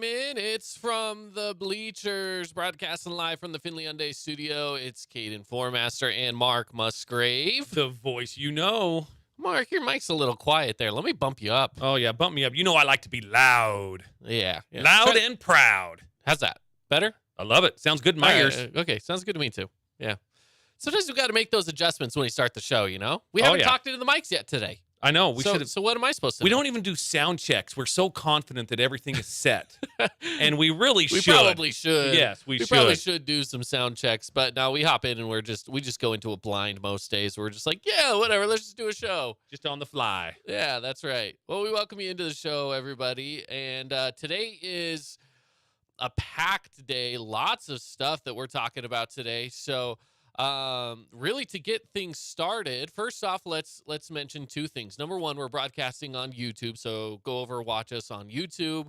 I'm in. It's from the Bleachers, broadcasting live from the Findlay Hyundai studio. It's Caden Formaster and Mark Musgrave. The voice you know. Mark, your mic's a little quiet there. Let me bump you up. Oh, yeah, bump me up. You know I like to be loud. Yeah. Loud and proud. How's that? Better? I love it. Sounds good in my ears. Okay, sounds good to me too. Yeah. Sometimes we got to make those adjustments when we start the show, you know? We haven't talked into the mics yet today. I know. We should have. So what am I supposed to do? We don't even do sound checks. We're so confident that everything is set. And we really should. We probably should. Yes, we should. We probably should do some sound checks, but now we hop in and we just go into a blind most days. We're just like, yeah, whatever, let's just do a show. Just on the fly. Yeah, that's right. Well, we welcome you into the show, everybody. And today is a packed day. Lots of stuff that we're talking about today. So really to get things started, first off, let's mention two things. Number one, we're broadcasting on YouTube, so go over, watch us on YouTube.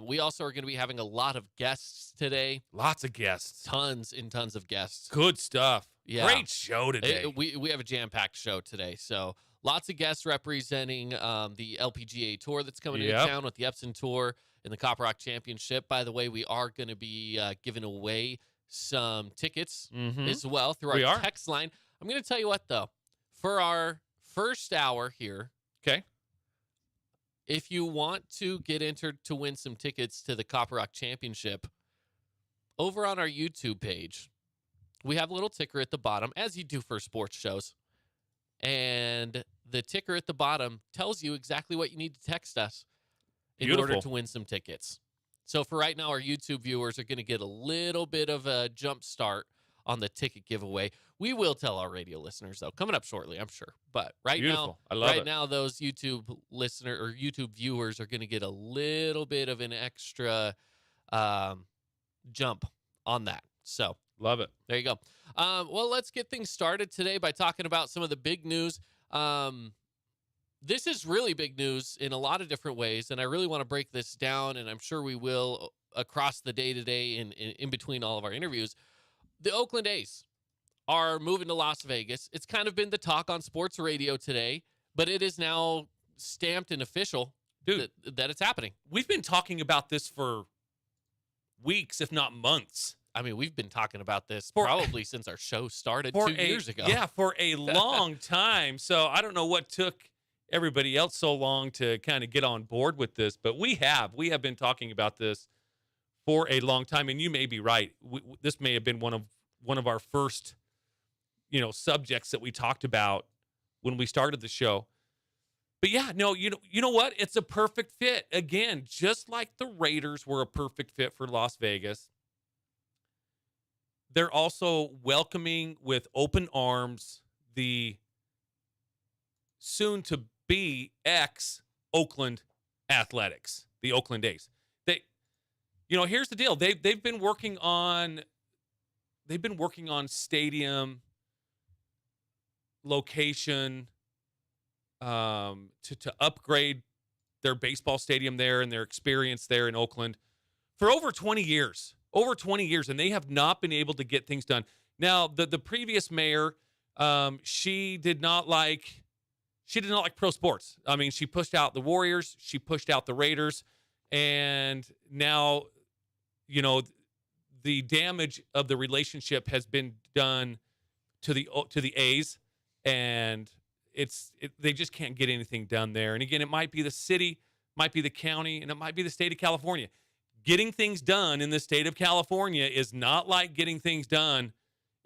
We also are going to be having a lot of guests today. Lots of guests. Tons and tons of guests. Good stuff. Yeah. Great show today. We have a jam-packed show today, so lots of guests representing the LPGA Tour that's coming into town with the Epson Tour and the Copper Rock Championship. By the way, we are going to be giving away some tickets as well through our text line. I'm going to tell you what, though. For our first hour here, okay, if you want to get entered to win some tickets to the Copper Rock Championship, over on our YouTube page, we have a little ticker at the bottom, as you do for sports shows. And the ticker at the bottom tells you exactly what you need to text us in order to win some tickets. So for right now, our YouTube viewers are going to get a little bit of a jump start on the ticket giveaway. We will tell our radio listeners, though, coming up shortly, I'm sure. But right now, those YouTube listener or YouTube viewers are going to get a little bit of an extra jump on that. So love it. There you go. Well, let's get things started today by talking about some of the big news. This is really big news in a lot of different ways, and I really want to break this down, and I'm sure we will across the day today and in between all of our interviews. The Oakland A's are moving to Las Vegas. It's kind of been the talk on sports radio today, but it is now stamped and official that it's happening. We've been talking about this for weeks, if not months. I mean, we've been talking about this probably since our show started 2 years ago. Yeah, for a long time. So I don't know what took everybody else so long to kind of get on board with this, but we have been talking about this for a long time. And you may be right. This may have been one of our first, subjects that we talked about when we started the show. But yeah, no, you know what? It's a perfect fit. Again, just like the Raiders were a perfect fit for Las Vegas, they're also welcoming with open arms the soon-to-be ex-Oakland Athletics, the Oakland A's. Here's the deal. They've been working on stadium location to upgrade their baseball stadium there and their experience there in Oakland for over 20 years. And they have not been able to get things done. Now, the previous mayor, she did not like pro sports. I mean, she pushed out the Warriors, she pushed out the Raiders, and now, the damage of the relationship has been done to the A's, and they just can't get anything done there. And again, it might be the city, might be the county, and it might be the state of California. Getting things done in the state of California is not like getting things done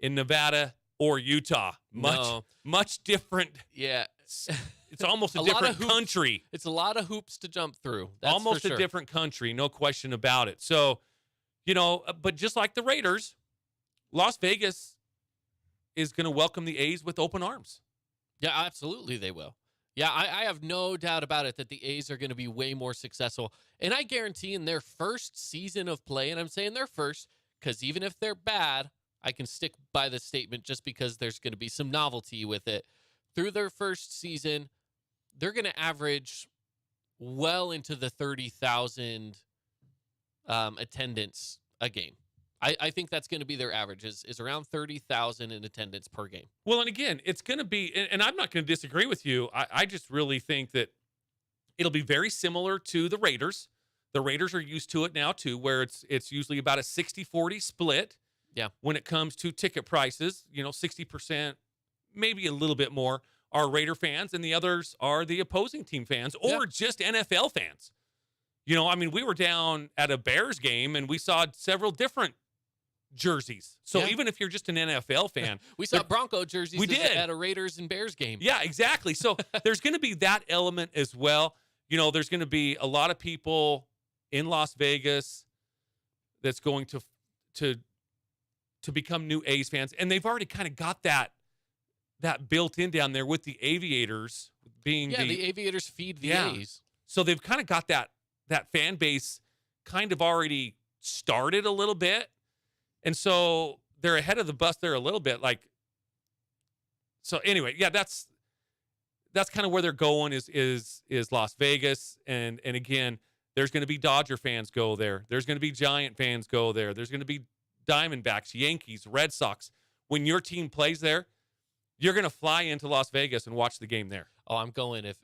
in Nevada or Utah. Much different. Yeah. It's almost a different country. It's a lot of hoops to jump through. That's almost for sure. A different country, no question about it. So, but just like the Raiders, Las Vegas is going to welcome the A's with open arms. Yeah, absolutely they will. Yeah, I have no doubt about it that the A's are going to be way more successful. And I guarantee in their first season of play, and I'm saying their first, because even if they're bad, I can stick by the statement just because there's going to be some novelty with it. Through their first season, they're going to average well into the 30,000 attendance a game. I think that's going to be their average is around 30,000 in attendance per game. Well, and again, it's going to be, and I'm not going to disagree with you. I just really think that it'll be very similar to the Raiders. The Raiders are used to it now too, where it's usually about a 60-40 split. Yeah. When it comes to ticket prices, 60%, maybe a little bit more, are Raider fans, and the others are the opposing team fans or just NFL fans. We were down at a Bears game and we saw several different jerseys. So even if you're just an NFL fan, we saw Bronco jerseys we did. At a Raiders and Bears game. Yeah, exactly. So there's going to be that element as well. There's going to be a lot of people in Las Vegas that's going to become new A's fans, and they've already kind of got that built in down there with the Aviators being the Aviators feed the A's. So they've kind of got that fan base kind of already started a little bit. And so they're ahead of the bus there a little bit. So anyway, that's kind of where they're going is Las Vegas. And again, there's going to be Dodger fans go there. There's going to be Giant fans go there. There's going to be Diamondbacks, Yankees, Red Sox. When your team plays there, you're going to fly into Las Vegas and watch the game there. Oh, I'm going if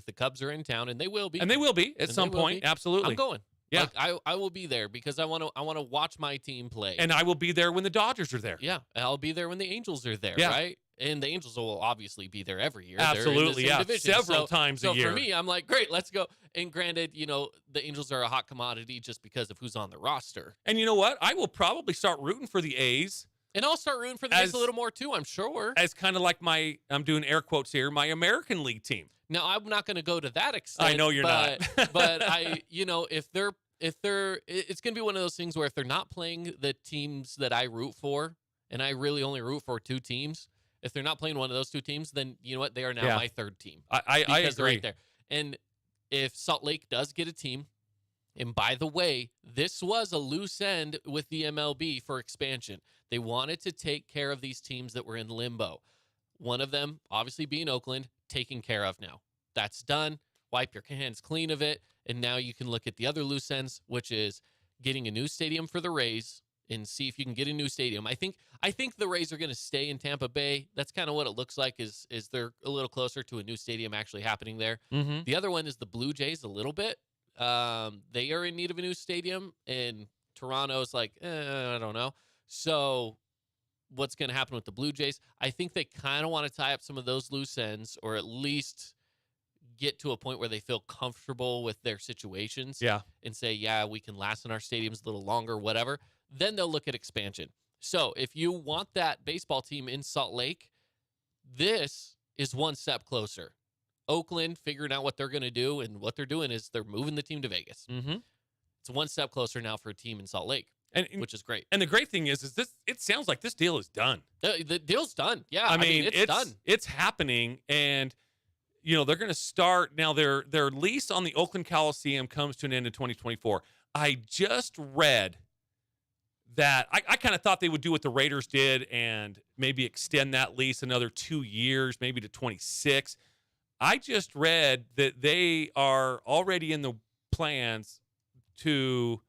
the Cubs are in town, and they will be. And they will be at some point. Absolutely. I'm going. Yeah. I will be there because I want to watch my team play. And I will be there when the Dodgers are there. Yeah. I'll be there when the Angels are there, right? And the Angels will obviously be there every year. Absolutely, They're in the same division. Several times a year. So for me, I'm like, great, let's go. And granted, the Angels are a hot commodity just because of who's on the roster. And you know what? I will probably start rooting for the A's. And I'll start rooting for the A's a little more too, I'm sure. As kind of like I'm doing air quotes here, my American League team. Now, I'm not going to go to that extent. I know you're not. But if they're, it's going to be one of those things where if they're not playing the teams that I root for, and I really only root for two teams, if they're not playing one of those two teams, then you know what? They are now my third team. I agree. They're right there. And if Salt Lake does get a team, and by the way, this was a loose end with the MLB for expansion. They wanted to take care of these teams that were in limbo. One of them, obviously being Oakland, taken care of now. That's done. Wipe your hands clean of it. And now you can look at the other loose ends, which is getting a new stadium for the Rays and see if you can get a new stadium. I think the Rays are going to stay in Tampa Bay. That's kind of what it looks like is they're a little closer to a new stadium actually happening there. Mm-hmm. The other one is the Blue Jays a little bit. They are in need of a new stadium, and Toronto's like, I don't know. So what's going to happen with the Blue Jays? I think they kind of want to tie up some of those loose ends, or at least get to a point where they feel comfortable with their situations. Yeah. And say, we can last in our stadiums a little longer, whatever. Then they'll look at expansion. So if you want that baseball team in Salt Lake, this is one step closer. Oakland figuring out what they're going to do, and what they're doing is they're moving the team to Vegas. Mm-hmm. It's one step closer now for a team in Salt Lake, which is great. And the great thing is this. It sounds like this deal is done. The deal's done. Yeah, I mean it's done. It's happening, and they're going to start now. Their lease on the Oakland Coliseum comes to an end in 2024. I just read that I kind of thought they would do what the Raiders did and maybe extend that lease another 2 years, maybe to 26. I just read that they are already in the plans to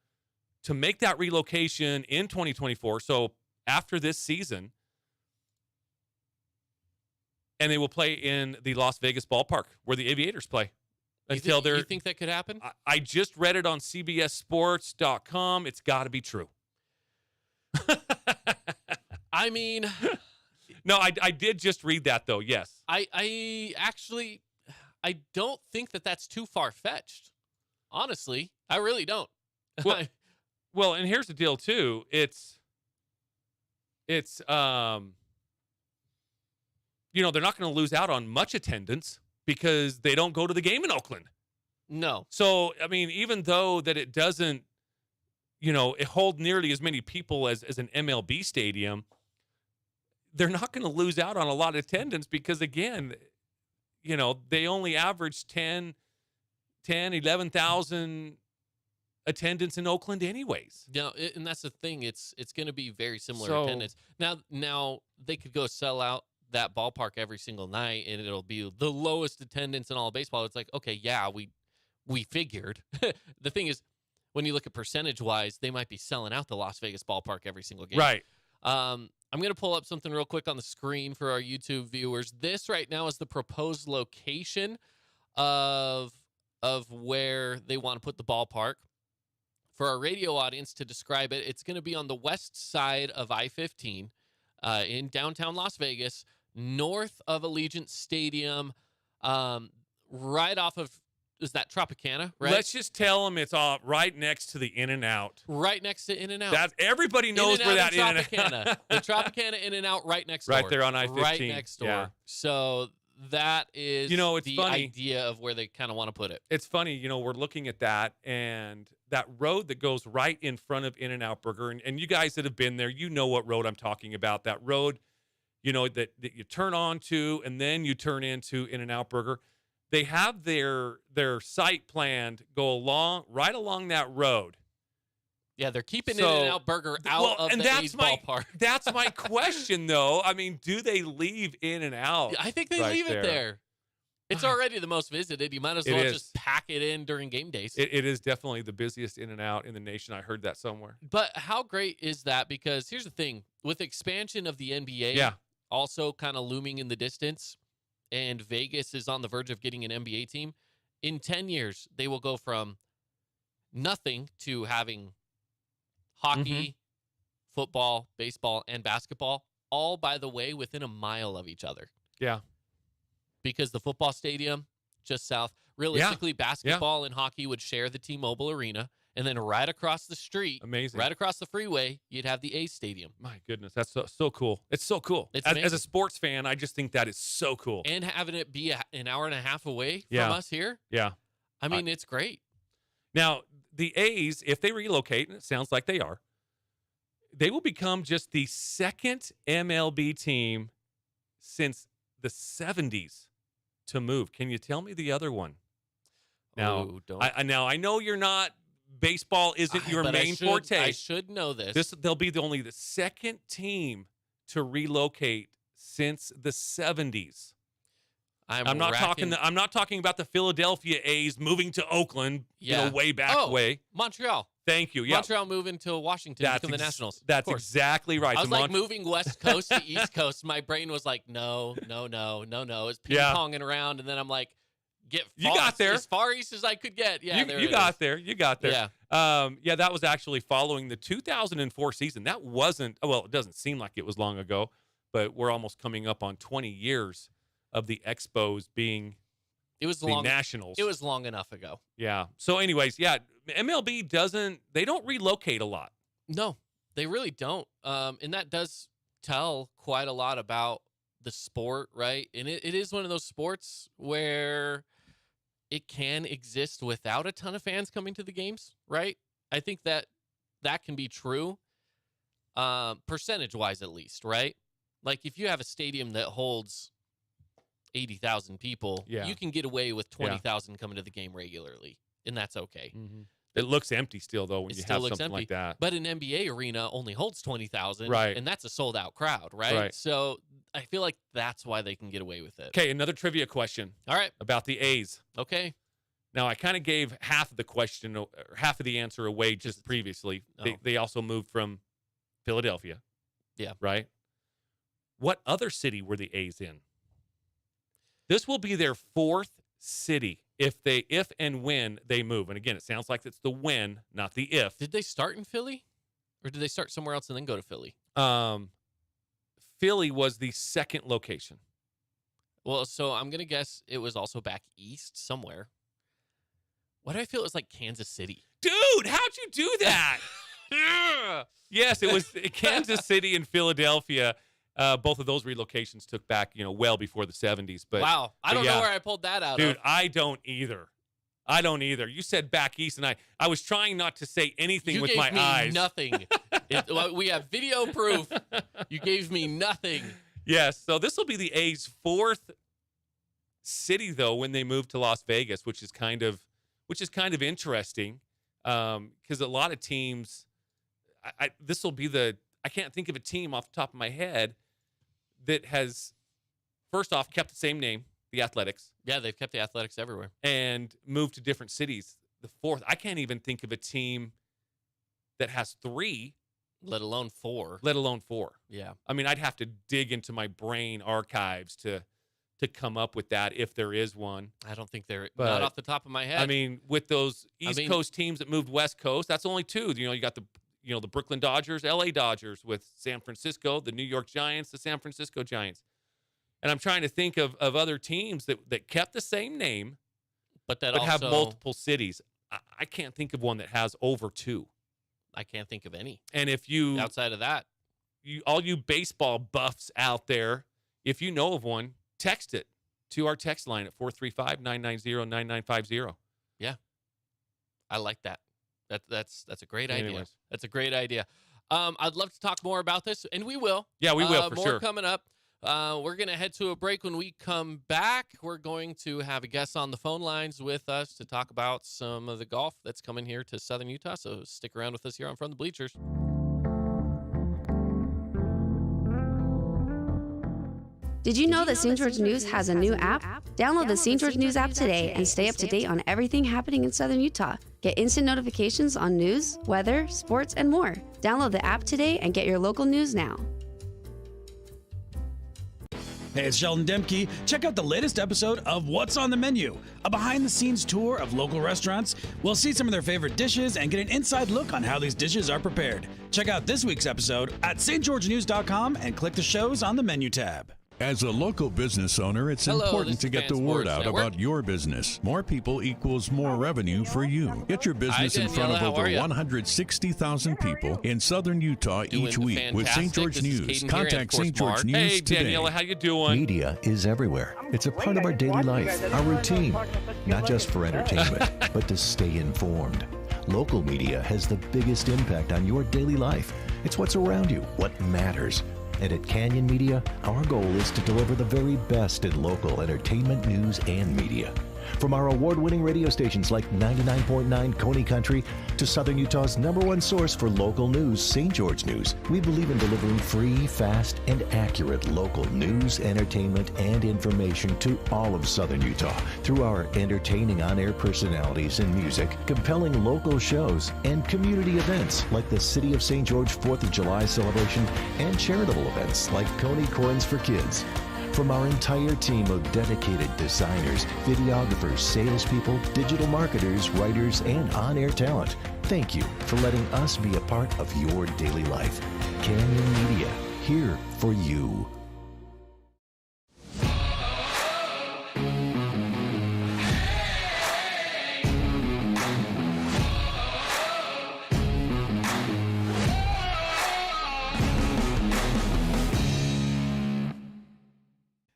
make that relocation in 2024. So after this season, and they will play in the Las Vegas ballpark where the Aviators play. You think that could happen? I just read it on CBSSports.com. It's got to be true. I mean, no, I did just read that though. Yes, I actually don't think that that's too far fetched. Honestly, I really don't. Well, and here's the deal too. It's they're not going to lose out on much attendance because they don't go to the game in Oakland. No. So, I mean, even though that it doesn't, it hold nearly as many people as an MLB stadium, they're not going to lose out on a lot of attendance because, again, they only average 11,000 attendance in Oakland anyways. No, and that's the thing. It's going to be very similar attendance. Now they could go sell out that ballpark every single night, and it'll be the lowest attendance in all of baseball. It's like, okay, yeah, we figured. The thing is, when you look at percentage-wise, they might be selling out the Las Vegas ballpark every single game. Right. I'm going to pull up something real quick on the screen for our YouTube viewers. This right now is the proposed location of where they want to put the ballpark. for our radio audience to describe it, it's going to be on the west side of I-15 in downtown Las Vegas, north of Allegiant Stadium, right off of, is that Tropicana, right? Let's just tell them it's all right next to the In-N-Out. Right next to In-N-Out. That everybody knows where that In-N-Out. The Tropicana In-N-Out right next door. Right there on I-15. Right next door. Yeah. So that is it's the funny. idea of where they kind of want to put it. It's funny, we're looking at that, and that road that goes right in front of In-N-Out Burger, and you guys that have been there, you know what road I'm talking about. That road, that you turn onto, and then you turn into In-N-Out Burger. They have their site planned go right along that road. Yeah, they're keeping In-N-Out Burger out of the A's ballpark. That's my question, though. I mean, do they leave In-N-Out? I think they leave it there. It's already the most visited. You might as well just pack it in during game days. It is definitely the busiest In-N-Out in the nation. I heard that somewhere. But how great is that? Because here's the thing. With expansion of the NBA also kind of looming in the distance, and Vegas is on the verge of getting an NBA team, in 10 years, they will go from nothing to having hockey, football, baseball, and basketball, all, by the way, within a mile of each other. Yeah. Because the football stadium just south, realistically, basketball and hockey would share the T-Mobile Arena. And then right across the street, amazing, right across the freeway, you'd have the A's Stadium. My goodness, that's so cool. It's so cool. As a sports fan, I just think that is so cool. And having it be an hour and a half away from us here. Yeah. I mean, it's great. Now, the A's, if they relocate, and it sounds like they are, they will become just the second MLB team since the 70s to move. Can you tell me the other one? Now, I know you're not. Baseball isn't your main forte. I should know this. They'll be only the second team to relocate since the 70s. I'm not talking about the Philadelphia A's moving to Oakland, way back way. Montreal. Thank you. Yeah. Montreal moving to Washington to become the Nationals. That's exactly right. I was like moving West Coast to East Coast. My brain was like, no. It's ping-ponging around, and then I'm like, you got there as far east as I could get. Yeah, you got there. Yeah. That was actually following the 2004 season. That wasn't. Well, it doesn't seem like it was long ago, but we're almost coming up on 20 years of the Expos being. It was the Nationals. It was long enough ago. Yeah. So, anyways, MLB they don't relocate a lot. No, they really don't. And that does tell quite a lot about the sport, right? And it is one of those sports where it can exist without a ton of fans coming to the games, right? I think that can be true, percentage-wise at least, right? Like if you have a stadium that holds 80,000 people, you can get away with 20,000 coming to the game regularly, and that's okay. Mm-hmm. It looks empty still, though, when you have something like that. But an NBA arena only holds 20,000, right? And that's a sold-out crowd, right? So I feel like that's why they can get away with it. Okay, another trivia question. All right. About the A's. Okay. Now, I kind of gave half of the question, or half of the answer away just previously. They also moved from Philadelphia. Yeah. Right? What other city were the A's in? This will be their fourth city if and when they move. And again, it sounds like it's the when, not the if. Did they start in Philly? Or did they start somewhere else and then go to Philly? Philly was the second location. Well, so I'm going to guess it was also back east somewhere. Why do I feel it was like Kansas City? Dude, how'd you do that? Yes, it was Kansas City and Philadelphia. Both of those relocations took back, well before the 70s. But wow, I don't know where I pulled that out. Dude, I don't either. You said back east, and I was trying not to say anything with my eyes. Nothing. We have video proof. You gave me nothing. Yes. So this will be the A's fourth city, though, when they move to Las Vegas, which is kind of interesting, because a lot of teams. This will be I can't think of a team off the top of my head that has, first off, kept the same name, the Athletics. Yeah, they've kept the Athletics everywhere. And moved to different cities. The fourth, I can't even think of a team that has three. Let alone four. Yeah. I mean, I'd have to dig into my brain archives to to come up with that if there is one. I don't think they're But, not off the top of my head. I mean, with those East mean- Coast teams that moved West Coast, that's only two. You got the Brooklyn Dodgers, LA Dodgers with San Francisco, the New York Giants, the San Francisco Giants. And I'm trying to think of other teams that kept the same name, but but have multiple cities. I can't think of one that has over two. I can't think of any. And if you outside of that, all you baseball buffs out there, if you know of one, text it to our text line at 435-990-9950. Yeah. I like that. That's a great idea. Anyways. That's a great idea. I'd love to talk more about this, and we will. Yeah, we will for more sure. coming up. We're going to head to a break. When we come back, we're going to have a guest on the phone lines with us to talk about some of the golf that's coming here to Southern Utah. So stick around with us here on From the Bleachers. Did you know that St. George News has a new app? Download the St. George News app today and stay up to date on everything happening in Southern Utah. Get instant notifications on news, weather, sports, and more. Download the app today and get your local news now. Hey, it's Sheldon Demke. Check out the latest episode of What's on the Menu, a behind-the-scenes tour of local restaurants. We'll see some of their favorite dishes and get an inside look on how these dishes are prepared. Check out this week's episode at stgeorgenews.com and click the shows on the menu tab. As a local business owner, it's Hello, important this to is get the Fan word Sports out Network. about your business. More people equals more revenue for you. Get your business in front Daniela, of how are over ya? 160,000 people in Southern Utah Doing each week with St. fantastic. George This is News. Caden here, and Contact of course, St. George Mark. News Hey, today. Daniela, how you doing? Media is everywhere. It's a part of our daily life, our routine, not just for entertainment, but to stay informed. Local media has the biggest impact on your daily life. It's what's around you, what matters. And at Canyon Media, our goal is to deliver the very best in local entertainment, news, and media. From our award-winning radio stations like 99.9 Coney Country to Southern Utah's #1 source for local news, St. George News, we believe in delivering free, fast, and accurate local news, entertainment, and information to all of Southern Utah through our entertaining on-air personalities and music, compelling local shows, and community events like the City of St. George 4th of July celebration and charitable events like Coney Corns for Kids. From our entire team of dedicated designers, videographers, salespeople, digital marketers, writers, and on-air talent, thank you for letting us be a part of your daily life. Canyon Media, here for you.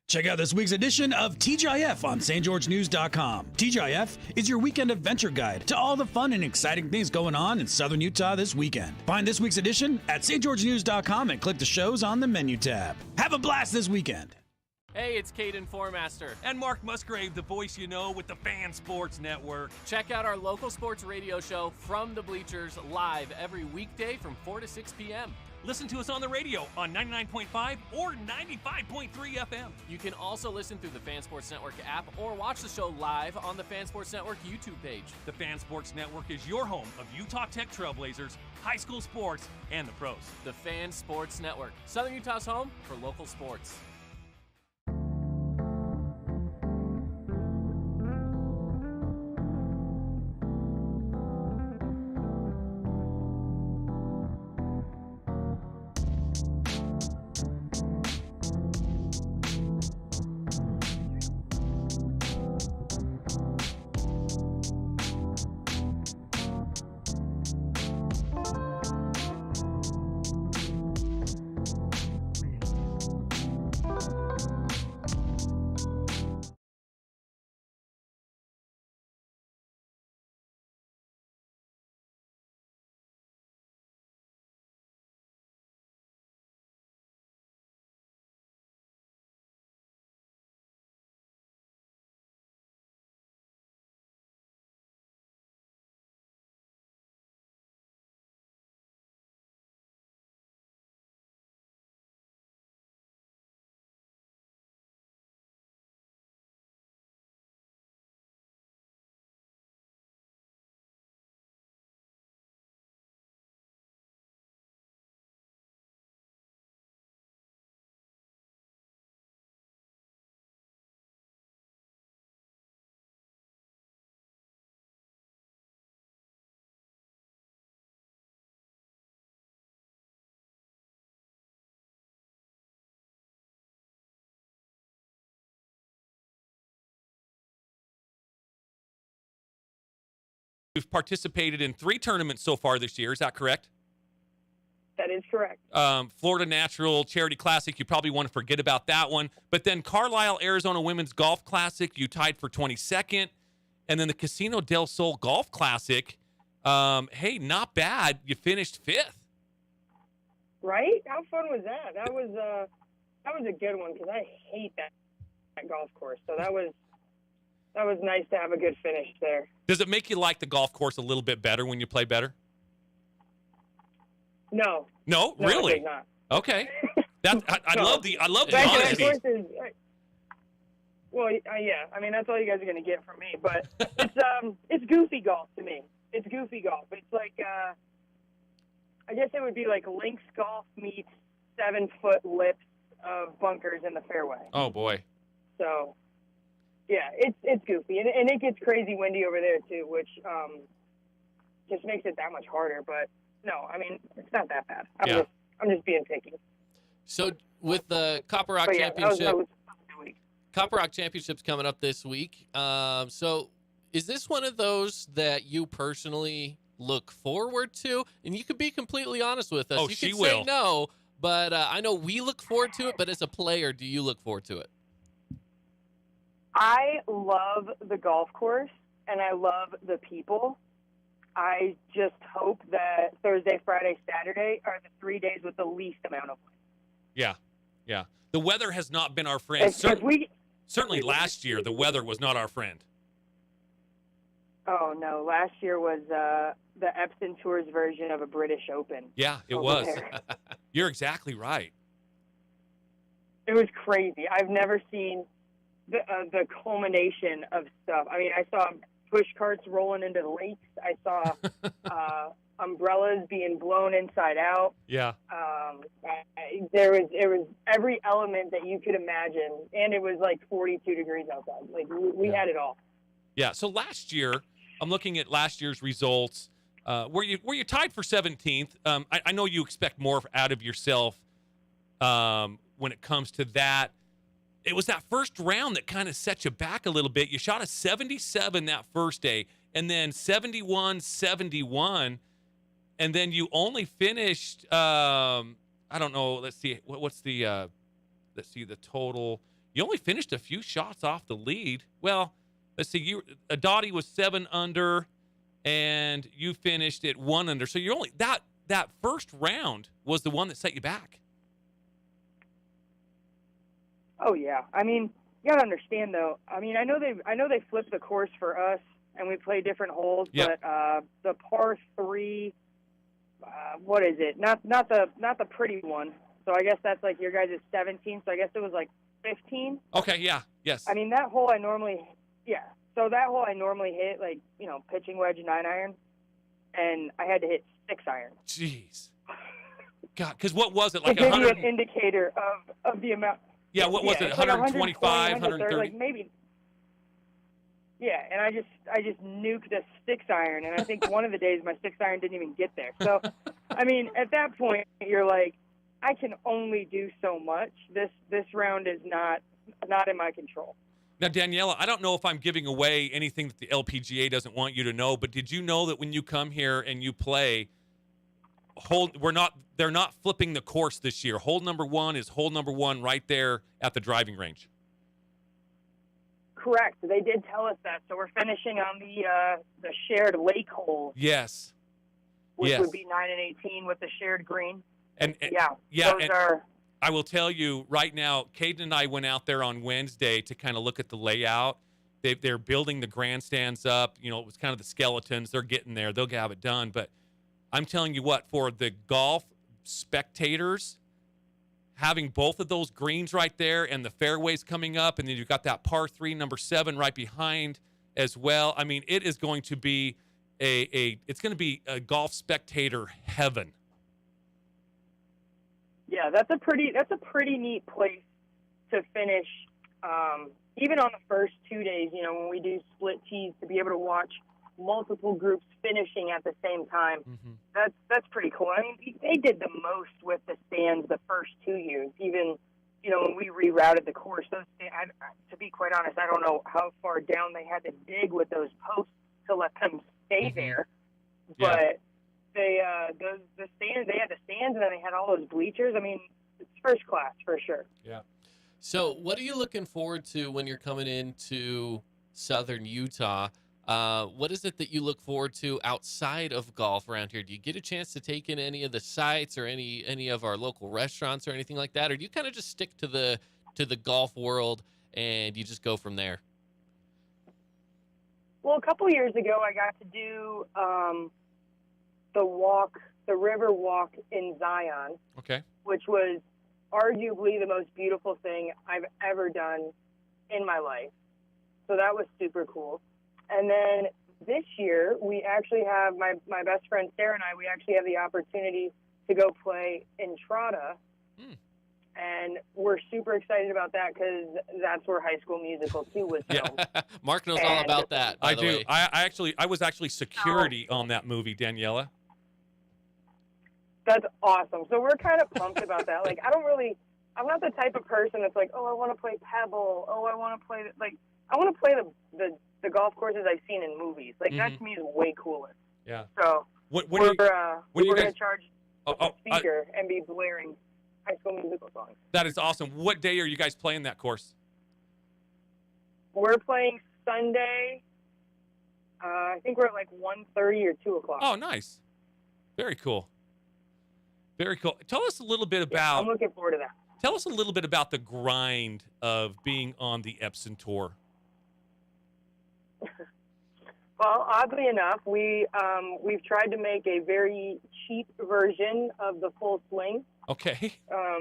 Check out this week's edition of TGIF on stgeorgenews.com. TGIF is your weekend adventure guide to all the fun and exciting things going on in Southern Utah this weekend. Find this week's edition at stgeorgenews.com and click the shows on the menu tab. Have a blast this weekend. Hey, it's Caden Formaster. And Mark Musgrave, the voice you know with the Fan Sports Network. Check out our local sports radio show, From the Bleachers, live every weekday from 4 to 6 p.m. Listen to us on the radio on 99.5 or 95.3 FM. You can also listen through the Fan Sports Network app or watch the show live on the Fan Sports Network YouTube page. The Fan Sports Network is your home of Utah Tech Trailblazers, high school sports, and the pros. The Fan Sports Network, Southern Utah's home for local sports. You've participated in 3 tournaments so far this year. Is that correct? That is correct. Florida Natural Charity Classic, you probably want to forget about that one. But then Carlisle, Arizona Women's Golf Classic, you tied for 22nd. And then the Casino del Sol Golf Classic, hey, not bad. You finished 5th. Right? How fun was that? That was a good one because I hate that golf course. So that was nice to have a good finish there. Does it make you like the golf course a little bit better when you play better? No. No, No, really? it did not. Okay. I No. love the That honesty. course is, well, yeah. I mean, that's all you guys are going to get from me. But it's goofy golf to me. It's goofy golf. It's like, I guess it would be like links golf meets 7-foot lips of bunkers in the fairway. Oh, boy. So, yeah, it's goofy. And it gets crazy windy over there, too, which just makes it that much harder. But, no, I mean, it's not that bad. I'm just being picky. So with the Copper Rock But, yeah, Championship, that was a good week. Copper Rock Championship's coming up this week. So is this one of those that you personally look forward to? And you could be completely honest with us. Oh, you she could will. say no, but I know we look forward to it. But as a player, do you look forward to it? I love the golf course, and I love the people. I just hope that Thursday, Friday, Saturday are the 3 days with the least amount of wind. Yeah. The weather has not been our friend. Certainly last year, the weather was not our friend. Oh, no. Last year was the Epson Tours version of a British Open. Yeah, it over was. there. You're exactly right. It was crazy. I've never seen the culmination of stuff. I mean, I saw push carts rolling into the lakes. I saw umbrellas being blown inside out. Yeah. There was every element that you could imagine, and it was like 42 degrees outside. Like we had it all. Yeah. So last year, I'm looking at last year's results. Were you tied for 17th? I know you expect more out of yourself when it comes to that. It was that first round that kind of set you back a little bit. You shot a 77 that first day, and then 71, 71, and then you only finished. I don't know. Let's see. What's the? Let's see the total. You only finished a few shots off the lead. Well, let's see. Dottie was 7 under, and you finished at 1 under. So you're only that first round was the one that set you back. Oh yeah, I mean, you gotta understand though. I mean, I know they flipped the course for us, and we play different holes. Yep. But the par 3, what is it? Not the pretty one. So I guess that's like your guys' 17. So I guess it was like 15. Okay. Yeah. Yes. I mean, that hole I normally hit like pitching wedge 9-iron, and I had to hit 6-iron. Jeez. God, because what was it To like? give you 100? an indicator of the amount. Yeah, what was it? It's like 125, 130? like maybe. Yeah, and I just nuked a 6-iron, and I think one of the days my 6-iron didn't even get there. So, I mean, at that point, you're like, I can only do so much. This round is not in my control. Now, Daniela, I don't know if I'm giving away anything that the LPGA doesn't want you to know, but did you know that when you come here and you play, they're not flipping the course this year. Hole number 1 is hole number 1 right there at the driving range. Correct. They did tell us that. So we're finishing on the shared lake hole. Yes. Which yes. would be 9 and 18 with the shared green. And Those are. I will tell you right now, Caden and I went out there on Wednesday to kind of look at the layout. They're building the grandstands up. It was kind of the skeletons. They're getting there. They'll have it done. But I'm telling you what, for the golf spectators, having both of those greens right there and the fairways coming up, and then you've got that par 3, number 7 right behind as well. I mean, it is going to be it's going to be a golf spectator heaven. Yeah, that's a pretty neat place to finish. Even on the first 2 days, when we do split tees, to be able to watch multiple groups finishing at the same time. Mm-hmm. That's pretty cool. I mean, they did the most with the stands the first 2 years. Even when we rerouted the course, those to be quite honest, I don't know how far down they had to dig with those posts to let them stay stay there. Yeah. But they the stands, they had the stands, and then they had all those bleachers. I mean, it's first class for sure. Yeah. So, what are you looking forward to when you're coming into Southern Utah? What is it that you look forward to outside of golf around here? Do you get a chance to take in any of the sites or any of our local restaurants or anything like that, or do you kind of just stick to the golf world and you just go from there? Well, a couple years ago, I got to do the river walk in Zion, Okay. which was arguably the most beautiful thing I've ever done in my life. So that was super cool. And then this year, we actually have my best friend Sarah and I. We actually have the opportunity to go play Entrada, and we're super excited about that because that's where High School Musical 2 was filmed. Yeah. Mark knows all about that. By I the do. way. I was actually security on that movie, Daniela. That's awesome. So we're kind of pumped about that. Like, I'm not the type of person that's like, oh, I want to play Pebble. Oh, I want to play, I want to play the golf courses I've seen in movies. Like, that to me is way cooler. Yeah. So When we're you going guys- to charge a speaker and be blaring High School Musical songs. That is awesome. What day are you guys playing that course? We're playing Sunday. I think we're at like 1:30 or 2 o'clock. Oh, nice. Very cool. Very cool. Tell us a little bit about. I'm looking forward to that. Tell us a little bit about the grind of being on the Epson tour. Well, oddly enough, we've tried to make a very cheap version of the full swing. Okay.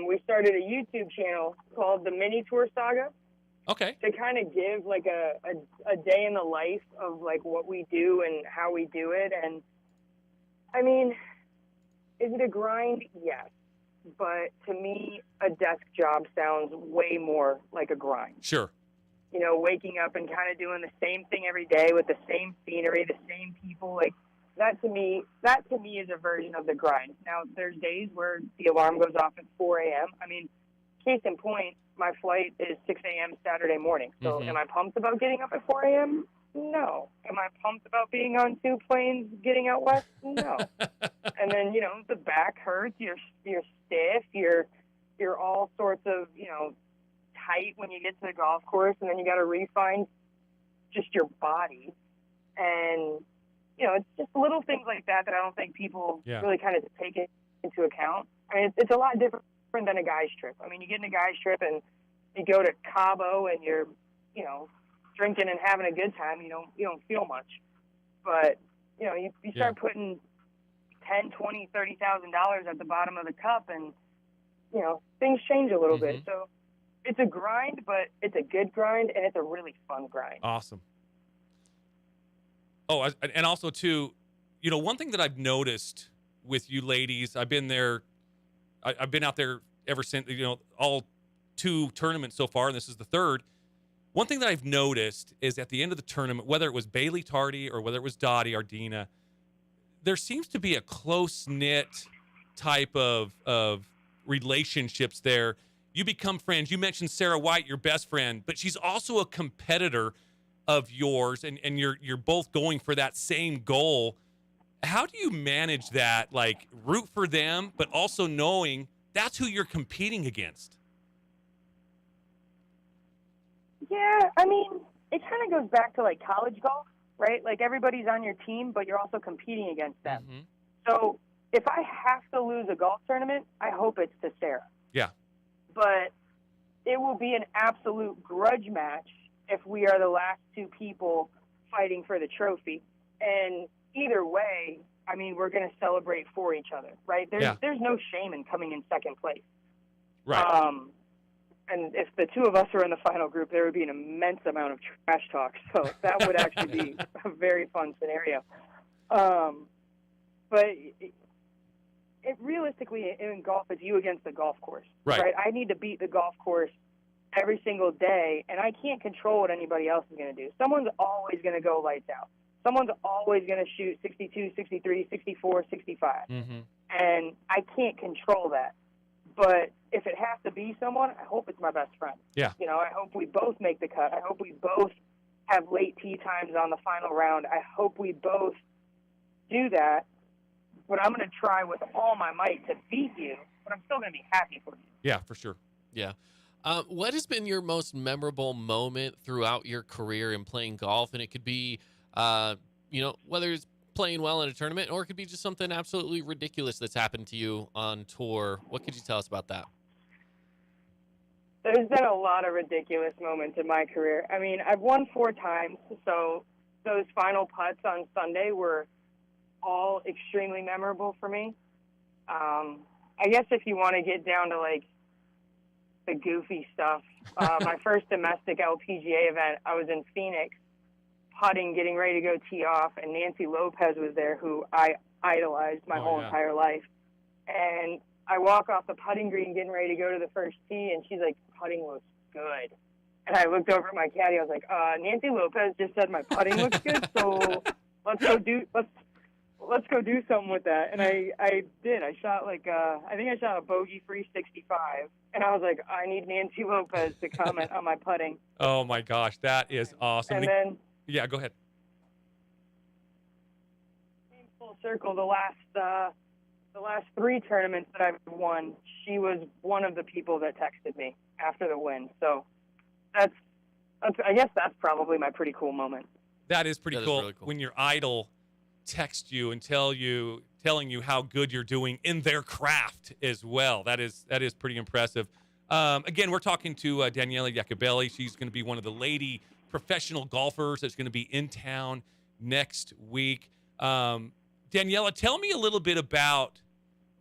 We started a YouTube channel called the Mini Tour Saga Okay. to kind of give like a day in the life of like what we do and how we do it. And I mean, is it a grind? Yes. But to me, a desk job sounds way more like a grind. Sure. You know, waking up and kind of doing the same thing every day with the same scenery, the same people, like that to me is a version of the grind. Now, there's days where the alarm goes off at 4 a.m. I mean, case in point, my flight is 6 a.m. Saturday morning. So am I pumped about getting up at 4 a.m.? No. Am I pumped about being on 2 planes getting out west? No. And then, you know, the back hurts, you're stiff, you're all sorts of, you know, tight when you get to the golf course, and then you got to refine just your body. And, you know, it's just little things like that I don't think people really kind of take it into account. I mean, it's a lot different than a guy's trip. I mean, you get in a guy's trip and you go to Cabo and you're, you know, drinking and having a good time, you don't feel much. But, you know, you start putting $10,000, $20,000, $30,000 at the bottom of the cup, and, you know, things change a little bit. So it's a grind, but it's a good grind, and it's a really fun grind. Awesome. Oh, and also, too, you know, one thing that I've noticed with you ladies, I've been there, I've been out there ever since, you know, all 2 tournaments so far, and this is the 3rd. One thing that I've noticed is at the end of the tournament, whether it was Bailey Tardy or whether it was Dottie Ardina, there seems to be a close-knit type of relationships there. You become friends. You mentioned Sarah White, your best friend, but she's also a competitor of yours, and you're both going for that same goal. How do you manage that, like root for them, but also knowing that's who you're competing against? Yeah, I mean, it kind of goes back to like college golf, right? Like everybody's on your team, but you're also competing against them. So if I have to lose a golf tournament, I hope it's to Sarah. Yeah. But it will be an absolute grudge match if we are the last 2 people fighting for the trophy. And either way, I mean, we're going to celebrate for each other, right? There's no shame in coming in second place. Right. And if the 2 of us are in the final group, there would be an immense amount of trash talk. So that would actually be a very fun scenario. But realistically, in golf, it's you against the golf course. Right. I need to beat the golf course every single day, and I can't control what anybody else is going to do. Someone's always going to go lights out. Someone's always going to shoot 62, 63, 64, 65. And I can't control that. But if it has to be someone, I hope it's my best friend. Yeah. You know, I hope we both make the cut. I hope we both have late tee times on the final round. I hope we both do that, but I'm going to try with all my might to beat you, but I'm still going to be happy for you. Yeah, for sure. Yeah. What has been your most memorable moment throughout your career in playing golf? And it could be, whether it's playing well in a tournament, or it could be just something absolutely ridiculous that's happened to you on tour. What could you tell us about that? There's been a lot of ridiculous moments in my career. I mean, I've won 4 times, so those final putts on Sunday were all extremely memorable for me. I guess if you want to get down to, like, the goofy stuff, my first domestic LPGA event, I was in Phoenix, putting, getting ready to go tee off, and Nancy Lopez was there, who I idolized my whole entire life. And I walk off the putting green getting ready to go to the first tee, and she's like, putting looks good. And I looked over at my caddy. I was like, Nancy Lopez just said my putting looks good, so let's go do something with that. And I did. I shot I think I shot a bogey-free 65. And I was like, I need Nancy Lopez to comment on my putting. Oh, my gosh. That is awesome. And then... Yeah, go ahead. Full circle, the last 3 tournaments that I've won, she was one of the people that texted me after the win. So that's I guess that's probably my pretty cool moment. That is pretty cool. Really cool when your idol texts you and telling you how good you're doing in their craft as well. That is pretty impressive. Again, we're talking to Daniela Iacobelli. She's going to be one of the lady professional golfers that's going to be in town next week. Daniela, tell me a little bit about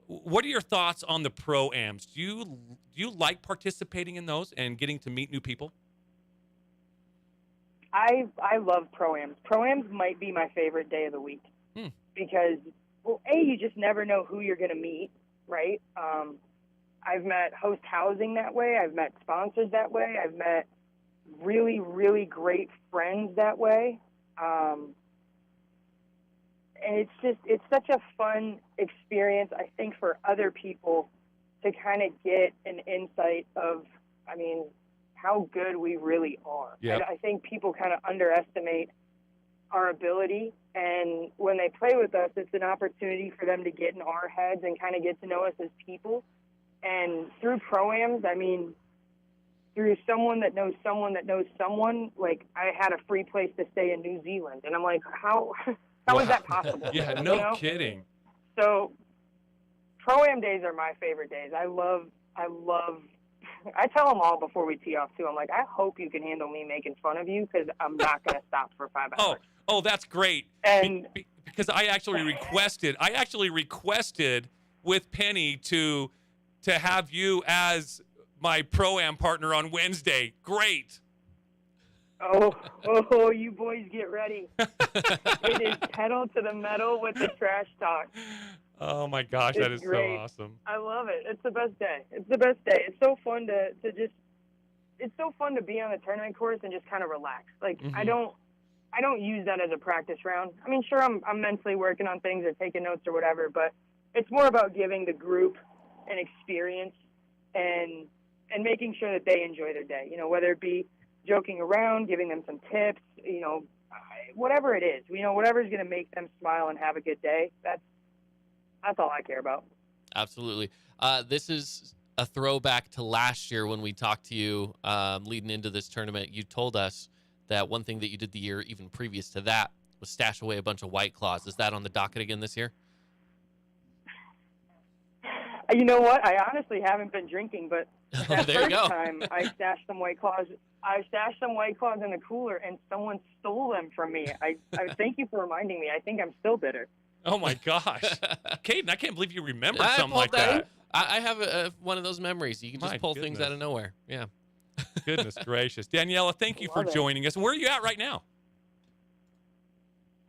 what are your thoughts on the pro-ams? Do you like participating in those and getting to meet new people? I love pro-ams. Pro-ams might be my favorite day of the week because, well, you just never know who you're going to meet, right? I've met host housing that way. I've met sponsors that way. I've met really, really great friends that way. And it's such a fun experience, I think, for other people to kind of get an insight of, how good we really are. Yep. I think people kind of underestimate our ability, and when they play with us, it's an opportunity for them to get in our heads and kind of get to know us as people. And through pro-ams, through someone that knows someone that knows someone, like I had a free place to stay in New Zealand. And I'm like, how is that possible? Yeah, no kidding. So pro-am days are my favorite days. I tell them all before we tee off too. I'm like, I hope you can handle me making fun of you because I'm not going to stop for 5 hours. Oh, that's great. And because I actually requested with Penny to have you as my pro-am partner on Wednesday. Great. Oh, you boys get ready. It is pedal to the metal with the trash talk. Oh my gosh, that is great. So awesome. I love it. It's the best day. It's so fun it's so fun to be on the tournament course and just kind of relax. Like I don't use that as a practice round. Sure, I'm mentally working on things or taking notes or whatever, but it's more about giving the group an experience and making sure that they enjoy their day. Whether it be joking around, giving them some tips, whatever it is. Whatever's going to make them smile and have a good day. That's all I care about. Absolutely. This is a throwback to last year when we talked to you leading into this tournament. You told us that one thing that you did the year even previous to that was stash away a bunch of White Claws. Is that on the docket again this year? You know what? I honestly haven't been drinking, but that there you go. first time I stashed some White Claws. I stashed some White Claws in the cooler, and someone stole them from me. I thank you for reminding me. I think I'm still bitter. Oh my gosh, Caden! I can't believe you remember something like that. I have one of those memories. You can just pull things out of nowhere. Yeah. Goodness gracious, Daniela! Thank you for joining us. Where are you at right now?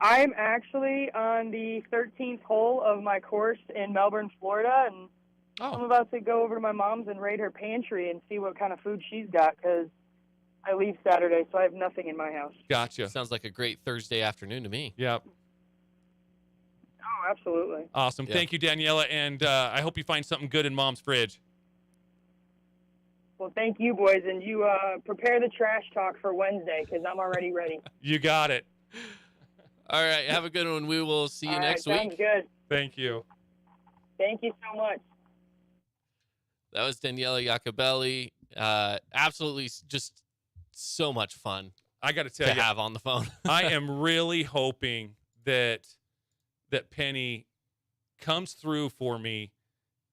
I'm actually on the 13th hole of my course in Melbourne, Florida, and I'm about to go over to my mom's and raid her pantry and see what kind of food she's got because I leave Saturday, so I have nothing in my house. Gotcha. Sounds like a great Thursday afternoon to me. Yep. Oh, absolutely. Awesome. Yeah. Thank you, Daniela, and I hope you find something good in Mom's fridge. Well, thank you, boys, and you prepare the trash talk for Wednesday because I'm already ready. You got it. All right. Have a good one. We will see you All next right, week. sounds good. Thank you. Thank you so much. That was Daniela Iacobelli. Absolutely just so much fun I got to tell to you, have on the phone. I am really hoping that Penny comes through for me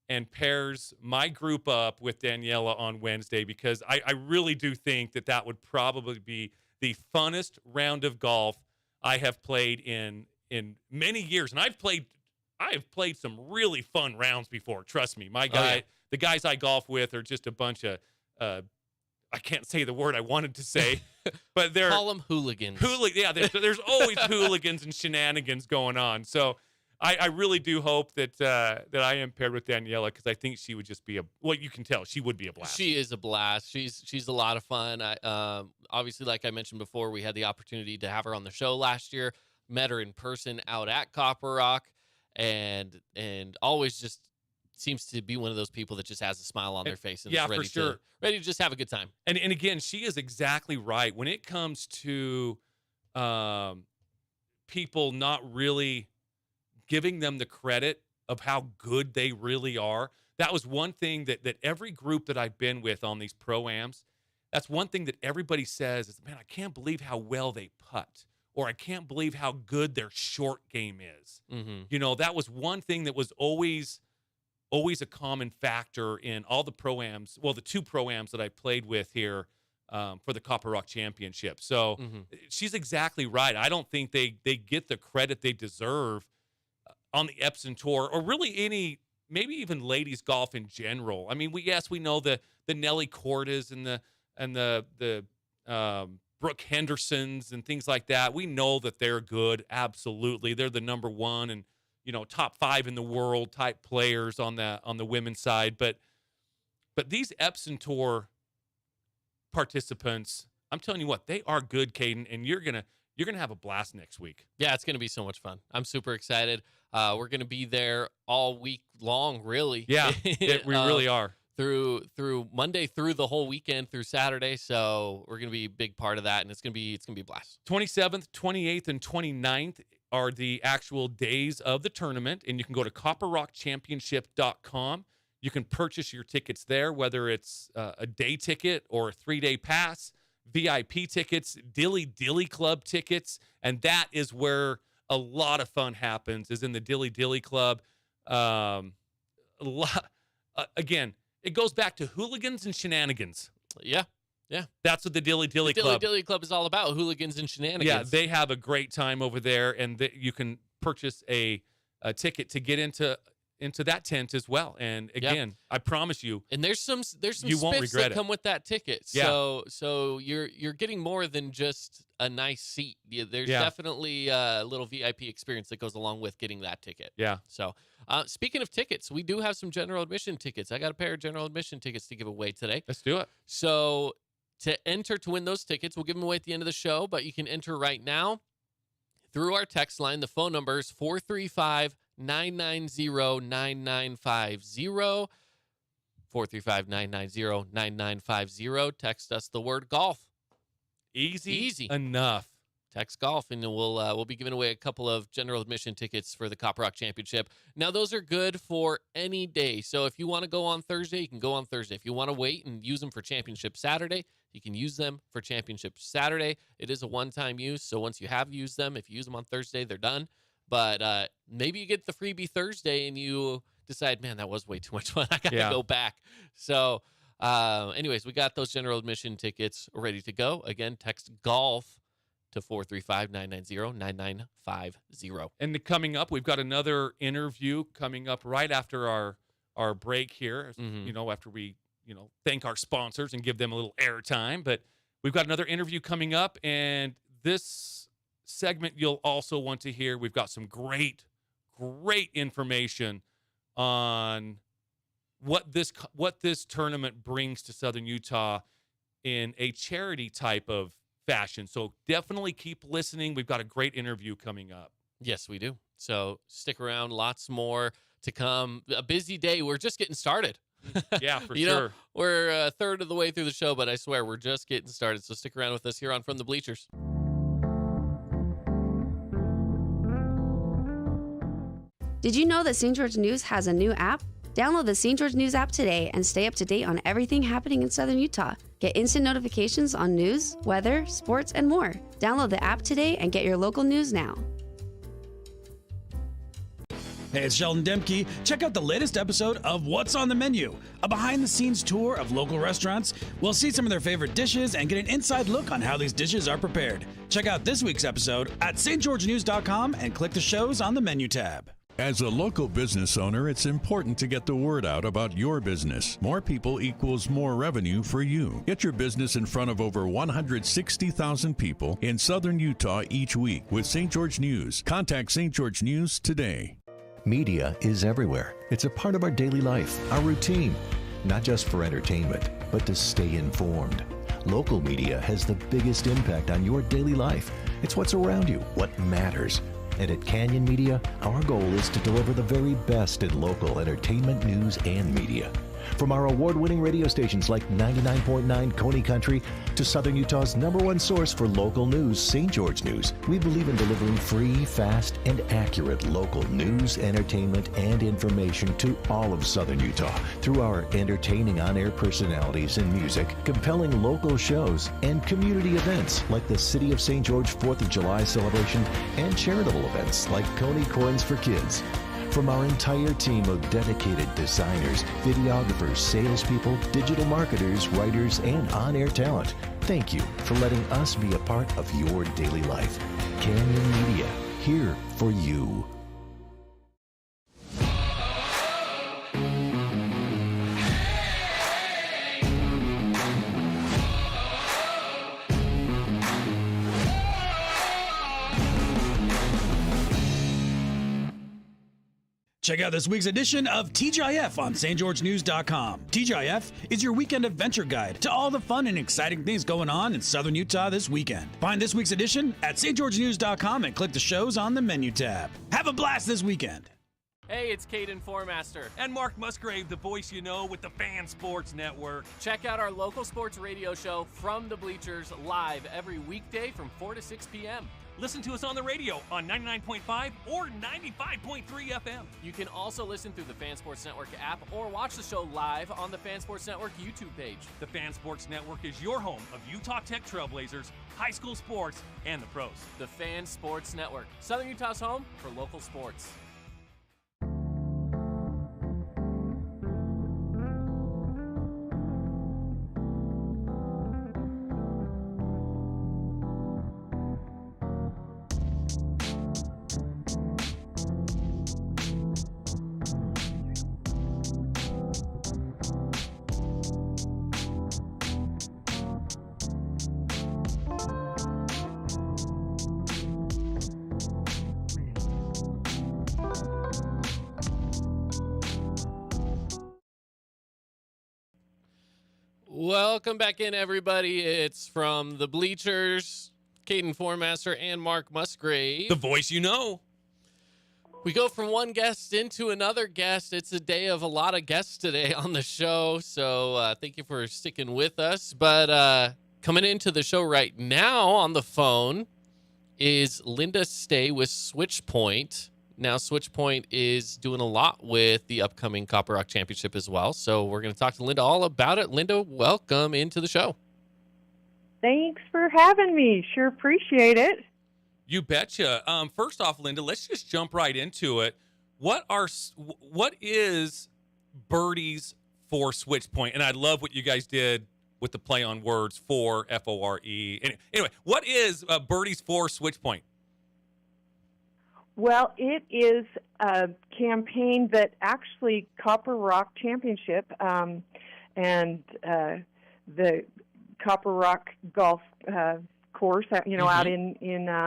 and pairs my group up with Daniela on Wednesday, because I really do think that would probably be the funnest round of golf I have played in many years. And I have played some really fun rounds before. Trust me, the guys I golf with are just a bunch of I can't say the word I wanted to say, but they're Call them hooligans. Yeah, there's always hooligans and shenanigans going on. So I really do hope that I am paired with Daniela, because I think she would just be you can tell she would be a blast. She is a blast. She's a lot of fun. Obviously, like I mentioned before, we had the opportunity to have her on the show last year. Met her in person out at Copper Rock, and always just seems to be one of those people that just has a smile on their face and is ready to just have a good time. And again, she is exactly right when it comes to people not really giving them the credit of how good they really are. That was one thing that every group that I've been with on these pro-ams, that's one thing that everybody says is, man, I can't believe how well they putt, or I can't believe how good their short game is. Mm-hmm. That was one thing that was always a common factor in all the pro-ams, the two pro-ams that I played with here for the Copper Rock Championship. So she's exactly right. I don't think they get the credit they deserve on the Epson Tour, or really maybe even ladies golf in general. I mean, we know the Nelly Cordas and the Brooke Hendersons and things like that. We know that they're good. Absolutely. They're the number one and, top 5 in the world type players on the women's side. But these Epson Tour participants, I'm telling you what, they are good, Caden, and you're gonna have a blast next week. Yeah, it's gonna be so much fun. I'm super excited. We're gonna be there all week long, really. Yeah, we really are. Through Monday, through the whole weekend, through Saturday. So we're gonna be a big part of that, and it's gonna be a blast. 27th, 28th, and 29th are the actual days of the tournament, and you can go to copperrockchampionship.com. You can purchase your tickets there, whether it's a day ticket or a 3-day pass, VIP tickets, Dilly Club tickets, and that is where a lot of fun happens, is in the Dilly Club. Again, it goes back to hooligans and shenanigans. Yeah. That's what the Dilly Club. Dilly Club is all about, hooligans and shenanigans. Yeah, they have a great time over there, and you can purchase a ticket to get into that tent as well. And again, I promise you, and there's some you won't spiffs regret that come with that ticket. Yeah. So you're getting more than just a nice seat. There's definitely a little VIP experience that goes along with getting that ticket. Yeah. So speaking of tickets, we do have some general admission tickets. I got a pair of general admission tickets to give away today. Let's do it. So to enter to win those tickets, we'll give them away at the end of the show, but you can enter right now through our text line. The phone number is 435-990-9950. 435-990-9950. Text us the word golf. Easy enough. Text golf, and we'll be giving away a couple of general admission tickets for the Copper Rock Championship. Now, those are good for any day. So if you want to go on Thursday, you can go on Thursday. If you want to wait and use them for Championship Saturday, you can use them for Championship Saturday. It is a one-time use, so once you have used them, if you use them on Thursday, they're done. But maybe you get the freebie Thursday and you decide, man, that was way too much fun. I got to go back. So anyways, we got those general admission tickets ready to go. Again, text golf to 435-990-9950. And coming up, we've got another interview coming up right after our break here, after we, thank our sponsors and give them a little airtime. But we've got another interview coming up, and this segment you'll also want to hear. We've got some great information on what this tournament brings to Southern Utah in a charity type of fashion. So definitely keep listening. We've got a great interview coming up. Yes, we do. So stick around. Lots more to come. A busy day. We're just getting started. Yeah, for sure. We're a third of the way through the show, but I swear we're just getting started. So stick around with us here on From the Bleachers. Did you know that St. George News has a new app? Download the St. George News app today and stay up to date on everything happening in Southern Utah. Get instant notifications on news, weather, sports, and more. Download the app today and get your local news now. Hey, it's Sheldon Demke. Check out the latest episode of What's on the Menu, a behind-the-scenes tour of local restaurants. We'll see some of their favorite dishes and get an inside look on how these dishes are prepared. Check out this week's episode at stgeorgenews.com and click the shows on the menu tab. As a local business owner, it's important to get the word out about your business. More people equals more revenue for you. Get your business in front of over 160,000 people in southern Utah each week with St. George News. Contact St. George News today. Media is everywhere. It's a part of our daily life, our routine. Not just for entertainment, but to stay informed. Local media has the biggest impact on your daily life. It's what's around you, what matters. And at Canyon Media, our goal is to deliver the very best in local entertainment, news, and media. From our award-winning radio stations like 99.9 Coney Country to Southern Utah's #1 source for local news, St. George News, we believe in delivering free, fast, and accurate local news, entertainment, and information to all of Southern Utah through our entertaining on-air personalities and music, compelling local shows, and community events like the City of St. George 4th of July celebration and charitable events like Coney Corns for Kids. From our entire team of dedicated designers, videographers, salespeople, digital marketers, writers, and on-air talent, thank you for letting us be a part of your daily life. Canyon Media, here for you. Check out this week's edition of TGIF on stgeorgenews.com. TGIF is your weekend adventure guide to all the fun and exciting things going on in Southern Utah this weekend. Find this week's edition at stgeorgenews.com and click the shows on the menu tab. Have a blast this weekend. Hey, it's Caden Formaster. And Mark Musgrave, the voice you know with the Fan Sports Network. Check out our local sports radio show From the Bleachers live every weekday from 4 to 6 p.m. Listen to us on the radio on 99.5 or 95.3 FM. You can also listen through the Fan Sports Network app or watch the show live on the Fan Sports Network YouTube page. The Fan Sports Network is your home of Utah Tech Trailblazers, high school sports, and the pros. The Fan Sports Network, Southern Utah's home for local sports. Welcome back in, everybody. It's From the Bleachers, Caden Formaster and Mark Musgrave. The voice you know. We go from one guest into another guest. It's a day of a lot of guests today on the show, so thank you for sticking with us. But coming into the show right now on the phone is Linda Stay with SwitchPoint. Now, SwitchPoint is doing a lot with the upcoming Copper Rock Championship as well. So we're going to talk to Linda all about it. Linda, welcome into the show. Thanks for having me. Sure appreciate it. You betcha. First off, Linda, let's just jump right into it. What is Birdies for SwitchPoint? And I love what you guys did with the play on words for FORE. Anyway, what is Birdies for SwitchPoint? Well, it is a campaign that actually Copper Rock Championship and the Copper Rock Golf course, out in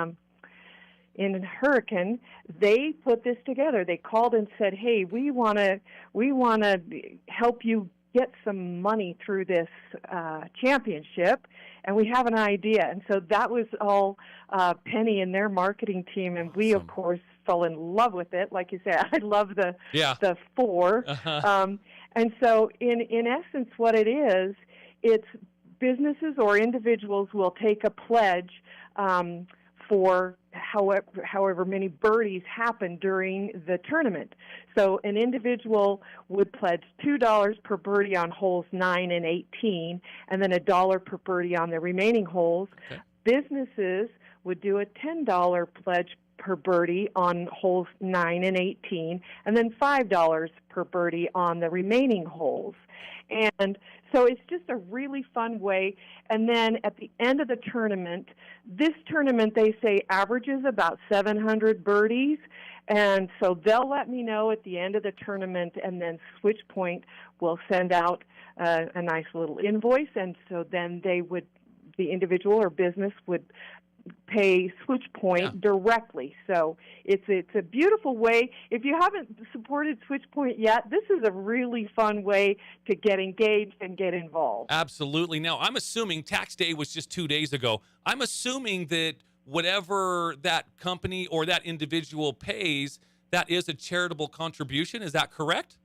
Hurricane, they put this together. They called and said, "Hey, we want to help you get some money through this championship, and we have an idea." And so that was all Penny and their marketing team, and we, of course, fell in love with it. Like you said, I love the four. And so in essence, what it is, it's businesses or individuals will take a pledge for however many birdies happen during the tournament. So an individual would pledge $2 per birdie on holes 9 and 18, and then $1 per birdie on the remaining holes. Okay. Businesses would do a $10 pledge per birdie on holes 9 and 18, and then $5 per birdie on the remaining holes. And so it's just a really fun way. And then at the end of the tournament, this tournament, they say, averages about 700 birdies. And so they'll let me know at the end of the tournament, and then SwitchPoint will send out a nice little invoice. And so then the individual or business would pay SwitchPoint directly. So it's a beautiful way. If you haven't supported SwitchPoint yet, this is a really fun way to get engaged and get involved. Absolutely. Now, I'm assuming tax day was just 2 days ago. I'm assuming that whatever that company or that individual pays, that is a charitable contribution. Is that correct?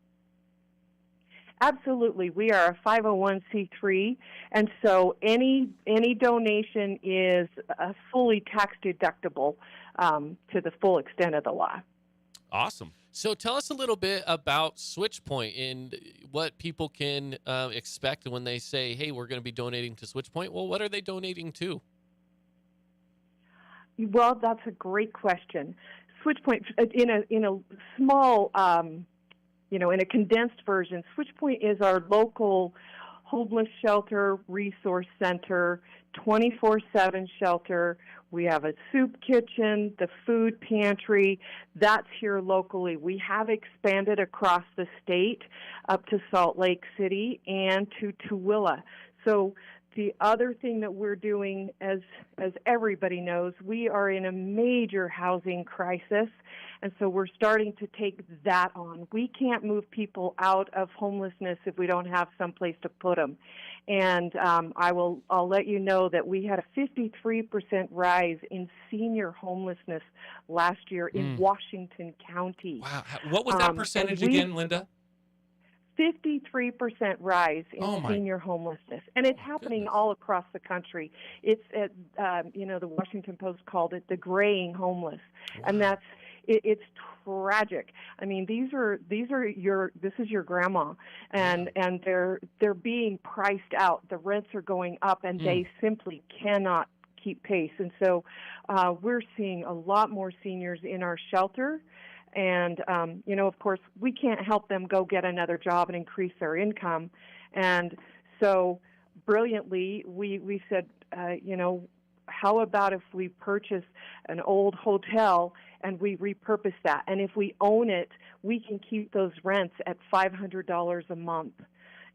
Absolutely. We are a 501c3, and so any donation is fully tax deductible to the full extent of the law. Awesome. So tell us a little bit about SwitchPoint and what people can expect when they say, hey, we're going to be donating to SwitchPoint. Well, what are they donating to? Well, that's a great question. SwitchPoint, in a small in a condensed version, SwitchPoint is our local homeless shelter, resource center, 24/7 shelter. We have a soup kitchen, the food pantry. That's here locally. We have expanded across the state up to Salt Lake City and to Tooele. So the other thing that we're doing, as everybody knows, we are in a major housing crisis, and so we're starting to take that on. We can't move people out of homelessness if we don't have someplace to put them. And I'll let you know that we had a 53% rise in senior homelessness last year in Washington County. Wow. What was that percentage again, Linda? 53% rise in senior homelessness, and it's happening all across the country. It's at the Washington Post called it the graying homeless, and it's tragic. I mean, this is your grandma, and they're being priced out. The rents are going up, and they simply cannot keep pace. And so we're seeing a lot more seniors in our shelter. And, of course, we can't help them go get another job and increase their income. And so brilliantly, we said, how about if we purchase an old hotel and we repurpose that? And if we own it, we can keep those rents at $500 a month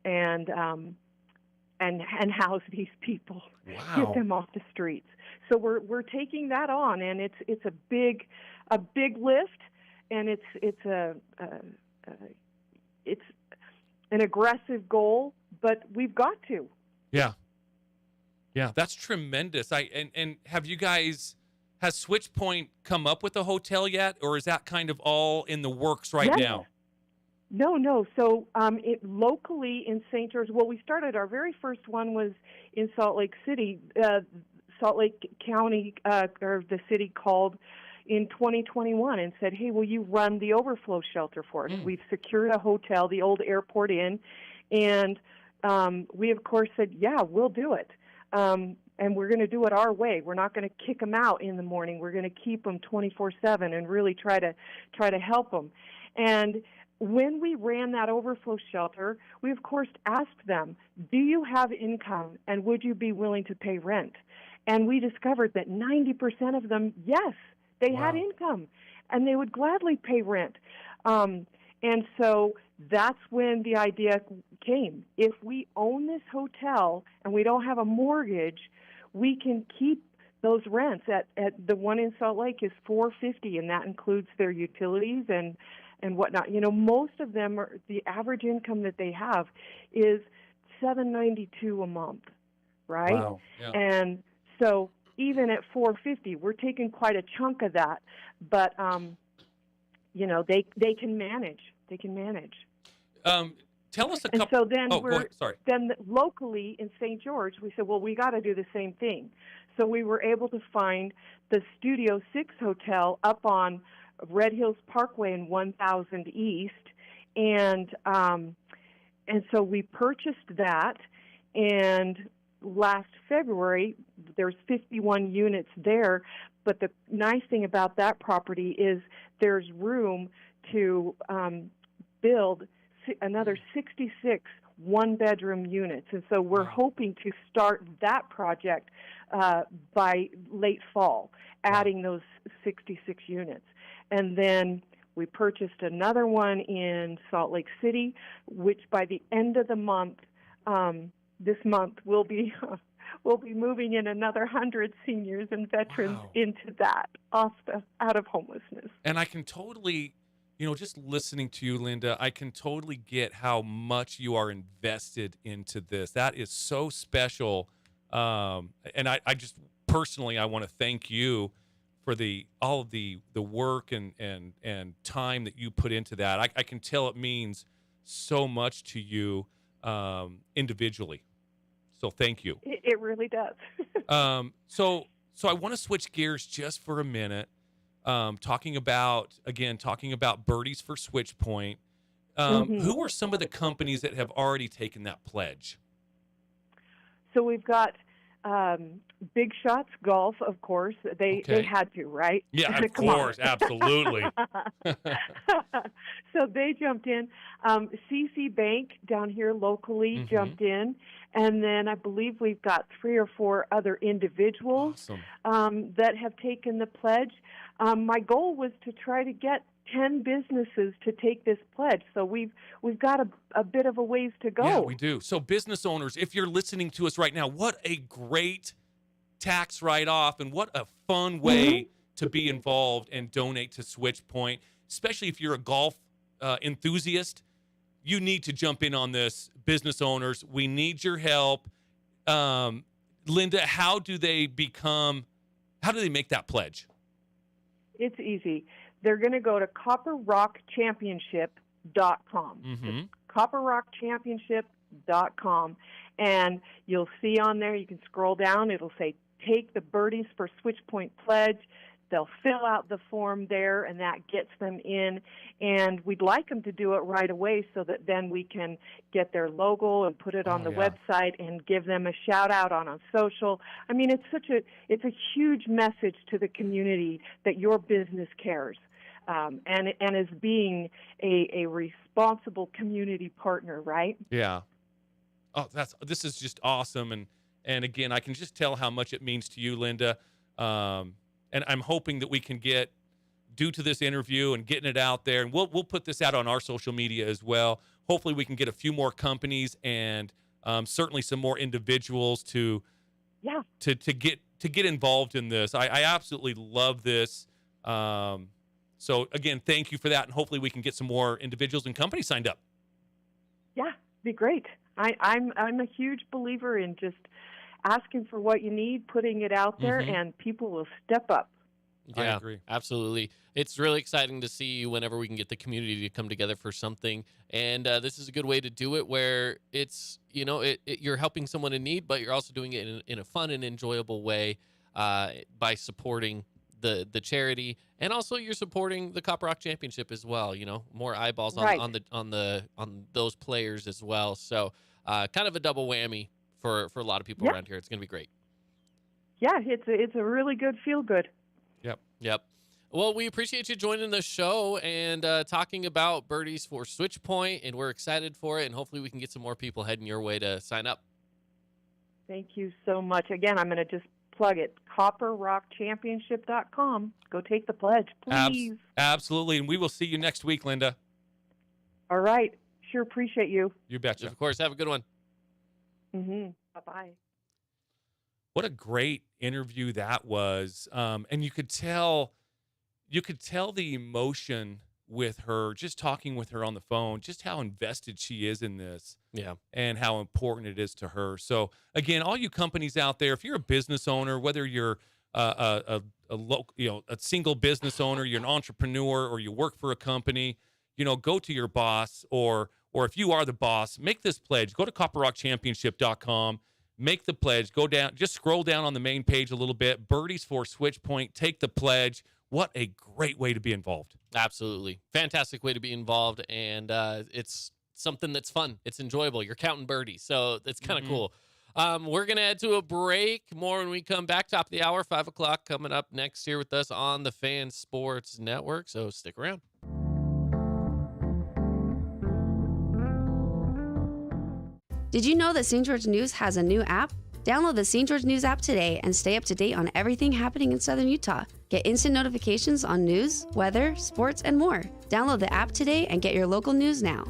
and house these people, get them off the streets. So we're taking that on, and it's a big lift. And it's an aggressive goal, but we've got to. Yeah, that's tremendous. And have you guys, has SwitchPoint come up with a hotel yet, or is that kind of all in the works now? No. So locally in St. George, we started, our very first one was in Salt Lake City. Salt Lake County, or the city, called in 2021 and said, hey, will you run the overflow shelter for us? We've secured a hotel, the old Airport Inn, and we, of course, said, yeah, we'll do it. And we're going to do it our way. We're not going to kick them out in the morning. We're going to keep them 24/7 and really try to help them. And when we ran that overflow shelter, we, of course, asked them, do you have income, and would you be willing to pay rent? And we discovered that 90% of them, yes, they had income, and they would gladly pay rent. And so that's when the idea came. If we own this hotel and we don't have a mortgage, we can keep those rents. At the one in Salt Lake is $450, and that includes their utilities and whatnot. Most of them are, the average income that they have is $792 a month, right? Wow. Yeah. And so even at $450, we're taking quite a chunk of that, but they can manage. They can manage. Tell us a couple. And so then Sorry. then locally in St. George, we said, well, we got to do the same thing. So we were able to find the Studio 6 hotel up on Red Hills Parkway in 1000 East, and so we purchased that, and last February there's 51 units there. But the nice thing about that property is there's room to build another 66 one-bedroom units. And so we're hoping to start that project by late fall, adding those 66 units. And then we purchased another one in Salt Lake City, which by the end of the month, this month, we'll be moving in another 100 seniors and veterans into that, out of homelessness. And I can totally, just listening to you, Linda, I can totally get how much you are invested into this. That is so special. And I just personally, I want to thank you for all of the work and time that you put into that. I can tell it means so much to you individually. So thank you. It really does. So I want to switch gears just for a minute. Talking about Birdies for Switch Point. Who are some of the companies that have already taken that pledge? So we've got Big Shots Golf, of course. They had to, right? Yeah, of course, absolutely. So they jumped in. CC Bank down here locally jumped in. And then I believe we've got 3 or 4 other individuals that have taken the pledge. My goal was to try to get 10 businesses to take this pledge. So we've got a bit of a ways to go. Yeah, we do. So business owners, if you're listening to us right now, what a great tax write-off and what a fun way to be involved and donate to Switch Point, especially if you're a golf enthusiast. You need to jump in on this, business owners. We need your help. Linda, how do they make that pledge? It's easy. They're going to go to copperrockchampionship.com. copperrockchampionship.com. And you'll see on there, you can scroll down, it'll say, take the Birdies for Switch Point pledge. They'll fill out the form there, and that gets them in. And we'd like them to do it right away so that then we can get their logo and put it on the website and give them a shout-out on social. I mean, it's a huge message to the community that your business cares and is being a responsible community partner, right? Yeah. Oh, this is just awesome. And again, I can just tell how much it means to you, Linda. And I'm hoping that we can get, due to this interview and getting it out there, and we'll put this out on our social media as well. Hopefully we can get a few more companies and certainly some more individuals to get involved in this. I absolutely love this. So again, thank you for that, and hopefully we can get some more individuals and companies signed up. Yeah, be great. I'm a huge believer in just asking for what you need, putting it out there, and people will step up. Yeah, I agree. Absolutely. It's really exciting to see whenever we can get the community to come together for something. And this is a good way to do it where it's, you're helping someone in need, but you're also doing it in a fun and enjoyable way by supporting the charity. And also you're supporting the Copper Rock Championship as well. More eyeballs on those players as well. So kind of a double whammy for a lot of people around here. It's going to be great. Yeah, it's a really good feel-good. Yep. Well, we appreciate you joining the show and talking about Birdies for Switch Point, and we're excited for it, and hopefully we can get some more people heading your way to sign up. Thank you so much. Again, I'm going to just plug it, copperrockchampionship.com. Go take the pledge, please. Absolutely, and we will see you next week, Linda. All right. Sure appreciate you. You betcha. Of course. Have a good one. Bye-bye. What a great interview that was. And you could tell the emotion with her, just talking with her on the phone, just how invested she is in this. Yeah. And how important it is to her. So again, all you companies out there, if you're a business owner, whether you're a single business owner, you're an entrepreneur, or you work for a company, go to your boss, or if you are the boss, make this pledge. Go to copperrockchampionship.com. make the pledge. Go down, just scroll down on the main page a little bit. Birdies for Switch Point. Take the pledge. What a great way to be involved. Absolutely. Fantastic way to be involved, and it's something that's fun. It's enjoyable. You're counting birdies, so it's kind of cool. We're going to head to a break. More when we come back. Top of the hour, 5 o'clock, coming up next here with us on the Fan Sports Network, so stick around. Did you know that St. George News has a new app? Download the St. George News app today and stay up to date on everything happening in Southern Utah. Get instant notifications on news, weather, sports, and more. Download the app today and get your local news now.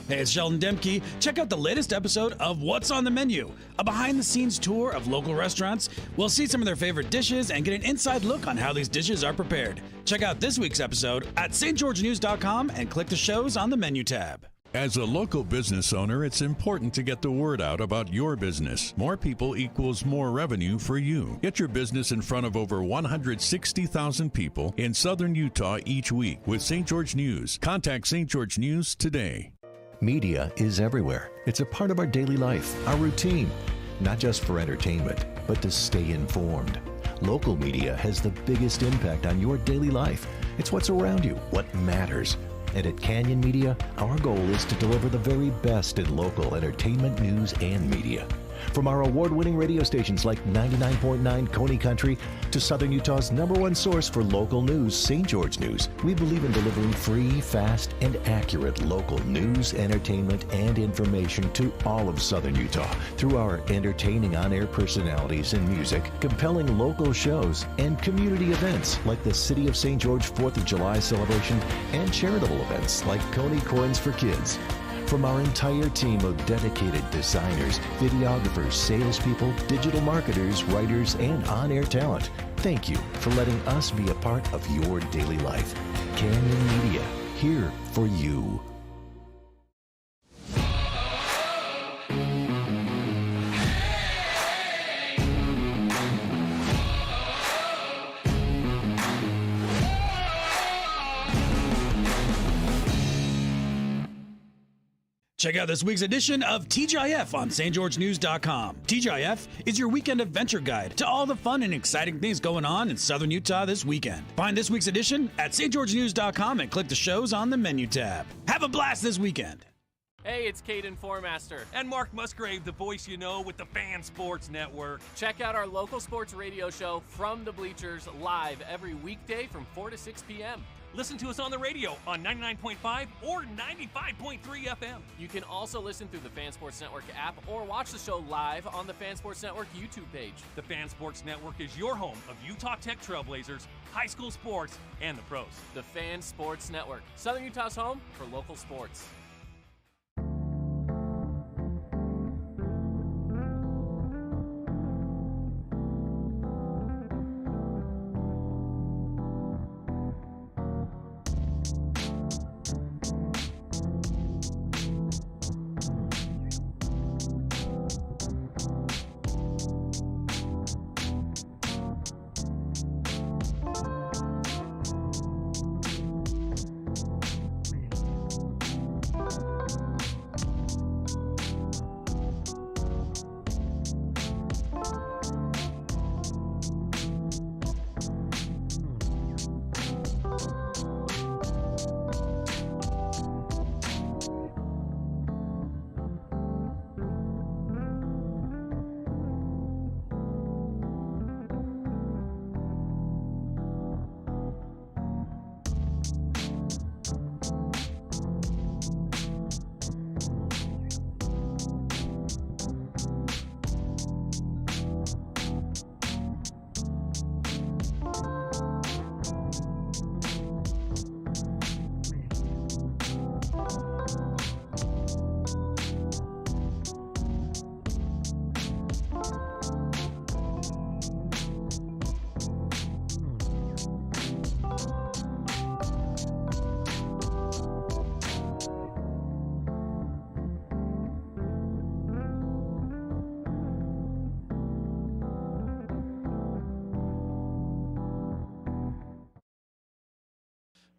Hey, it's Sheldon Demke. Check out the latest episode of What's on the Menu, a behind-the-scenes tour of local restaurants. We'll see some of their favorite dishes and get an inside look on how these dishes are prepared. Check out this week's episode at stgeorgenews.com and click the shows on the menu tab. As a local business owner, it's important to get the word out about your business. More people equals more revenue for you. Get your business in front of over 160,000 people in southern Utah each week with St. George News. Contact St. George News today. Media is everywhere. It's a part of our daily life, our routine. Not just for entertainment, but to stay informed. Local media has the biggest impact on your daily life. It's what's around you, what matters. And at Canyon Media, our goal is to deliver the very best in local entertainment, news, and media. From our award-winning radio stations like 99.9 Coney Country to Southern Utah's #1 source for local news, St. George News, we believe in delivering free, fast, and accurate local news, entertainment, and information to all of Southern Utah through our entertaining on-air personalities and music, compelling local shows, and community events like the City of St. George 4th of July celebration and charitable events like Coney Coins for Kids. From our entire team of dedicated designers, videographers, salespeople, digital marketers, writers, and on-air talent, thank you for letting us be a part of your daily life. Canyon Media, here for you. Check out this week's edition of TGIF on stgeorgenews.com. TGIF is your weekend adventure guide to all the fun and exciting things going on in southern Utah this weekend. Find this week's edition at stgeorgenews.com and click the shows on the menu tab. Have a blast this weekend. Hey, it's Caden Formaster. And Mark Musgrave, the voice you know with the Fan Sports Network. Check out our local sports radio show From the Bleachers live every weekday from 4 to 6 p.m. Listen to us on the radio on 99.5 or 95.3 FM. You can also listen through the Fan Sports Network app or watch the show live on the Fan Sports Network YouTube page. The Fan Sports Network is your home of Utah Tech Trailblazers, high school sports, and the pros. The Fan Sports Network, Southern Utah's home for local sports.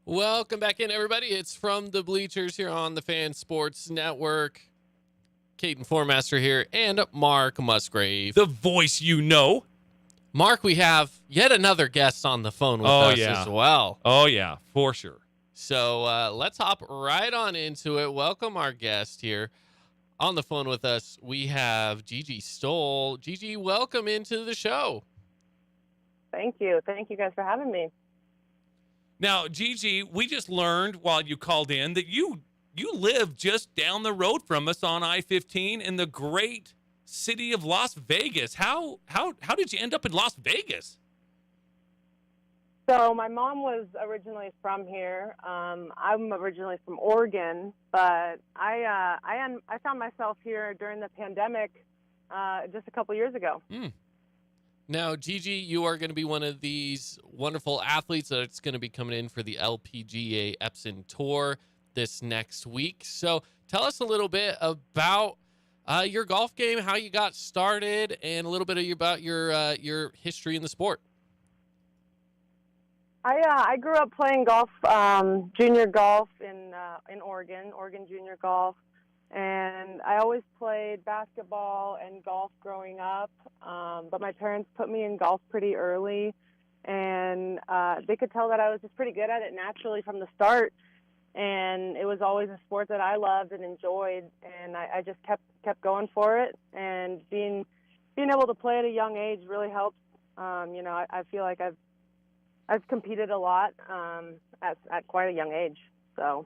Welcome back in, everybody. It's From the Bleachers here on the Fan Sports Network. Caden Formaster here, and Mark Musgrave. The voice you know. Mark, we have yet another guest on the phone with us as well. Oh, yeah, for sure. So let's hop right on into it. Welcome our guest here. On the phone with us, we have Gigi Stoll. Gigi, welcome into the show. Thank you. Thank you guys for having me. Now, Gigi, we just learned while you called in that you live just down the road from us on I-15 in the great city of Las Vegas. How did you end up in Las Vegas? So my mom was originally from here. I'm originally from Oregon, but I found myself here during the pandemic just a couple years ago. Now, Gigi, you are going to be one of these wonderful athletes that's going to be coming in for the LPGA Epson Tour this next week. So tell us a little bit about your golf game, how you got started, and a little bit about your history in the sport. I grew up playing golf, junior golf in Oregon junior golf. And I always played basketball and golf growing up, but my parents put me in golf pretty early, and they could tell that I was just pretty good at it naturally from the start, and it was always a sport that I loved and enjoyed, and I just kept going for it, and being able to play at a young age really helps. I feel like I've competed a lot at quite a young age. So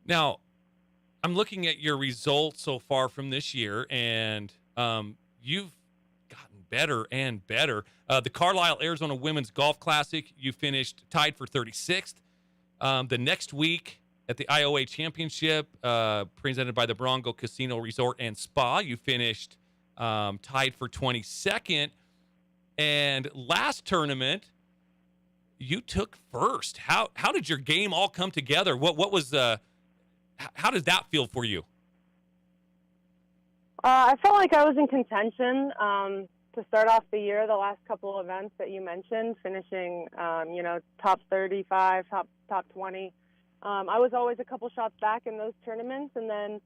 now, I'm looking at your results so far from this year, and you've gotten better and better. The Carlisle, Arizona Women's Golf Classic, you finished tied for 36th. The next week at the IOA Championship, presented by the Bronco Casino Resort and Spa, you finished tied for 22nd. And last tournament, you took first. How did your game all come together? What was how does that feel for you? I felt like I was in contention to start off the year. The last couple of events that you mentioned, finishing, top 35, top 20. I was always a couple shots back in those tournaments, and then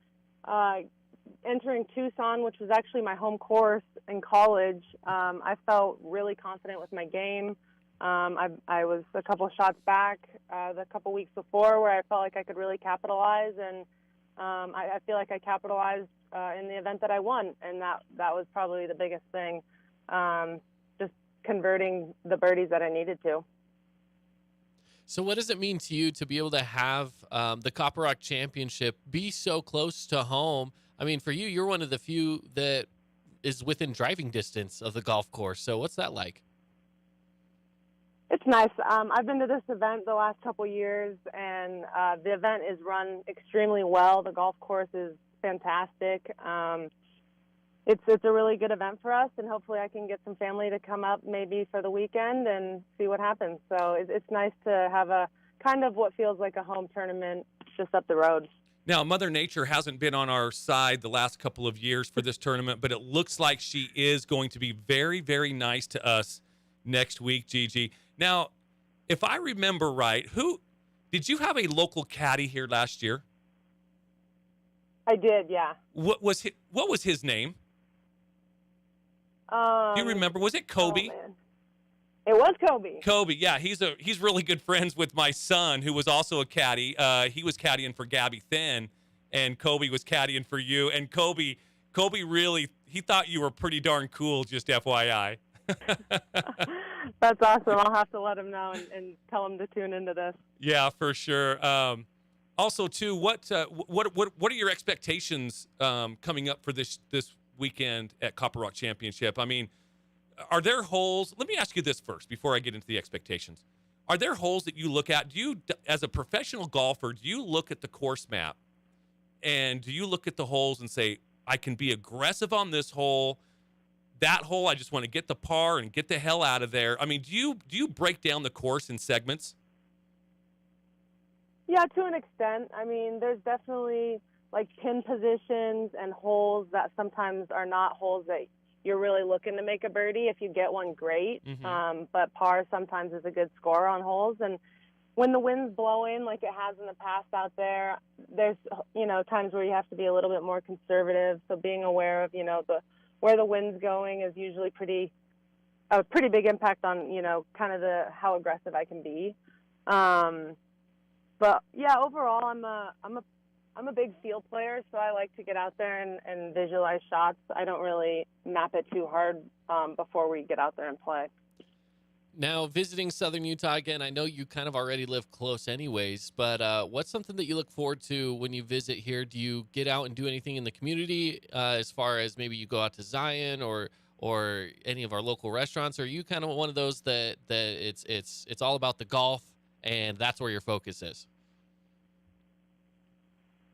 entering Tucson, which was actually my home course in college, I felt really confident with my game. I was a couple shots back the couple weeks before where I felt like I could really capitalize, and I feel like I capitalized in the event that I won, and that was probably the biggest thing, just converting the birdies that I needed to. So what does it mean to you to be able to have the Copper Rock Championship be so close to home? I mean, for you, you're one of the few that is within driving distance of the golf course. So what's that like? It's nice. I've been to this event the last couple years, and the event is run extremely well. The golf course is fantastic. It's a really good event for us, and hopefully I can get some family to come up maybe for the weekend and see what happens. So it's nice to have a kind of what feels like a home tournament just up the road. Now, Mother Nature hasn't been on our side the last couple of years for this tournament, but it looks like she is going to be very, very nice to us next week, Gigi. Now, if I remember right, did you have a local caddy here last year? I did, yeah. What was his name? Do you remember? Was it Kobe? Oh, man. It was Kobe. Kobe, yeah. He's really good friends with my son, who was also a caddy. He was caddying for Gabby Thin, and Kobe was caddying for you. And Kobe really, he thought you were pretty darn cool, just FYI. That's awesome. I'll have to let him know and tell him to tune into this. Yeah, for sure. Also, too, what are your expectations coming up for this weekend at Copper Rock Championship? I mean, are there holes? Let me ask you this first before I get into the expectations. Are there holes that you look at? Do you, as a professional golfer, do you look at the course map and do you look at the holes and say, I can be aggressive on this hole? That hole, I just want to get the par and get the hell out of there. I mean, do you break down the course in segments? Yeah, to an extent. I mean, there's definitely like pin positions and holes that sometimes are not holes that you're really looking to make a birdie. If you get one, great. Mm-hmm. But par sometimes is a good score on holes. And when the wind's blowing like it has in the past out there, there's, times where you have to be a little bit more conservative. So being aware of, where the wind's going is usually a pretty big impact on, kind of how aggressive I can be. But yeah, overall, I'm a big field player, so I like to get out there and visualize shots. I don't really map it too hard before we get out there and play. Now, visiting Southern Utah again, I know you kind of already live close anyways, but what's something that you look forward to when you visit here? Do you get out and do anything in the community as far as maybe you go out to Zion or any of our local restaurants? Or are you kind of one of those that it's all about the golf and that's where your focus is?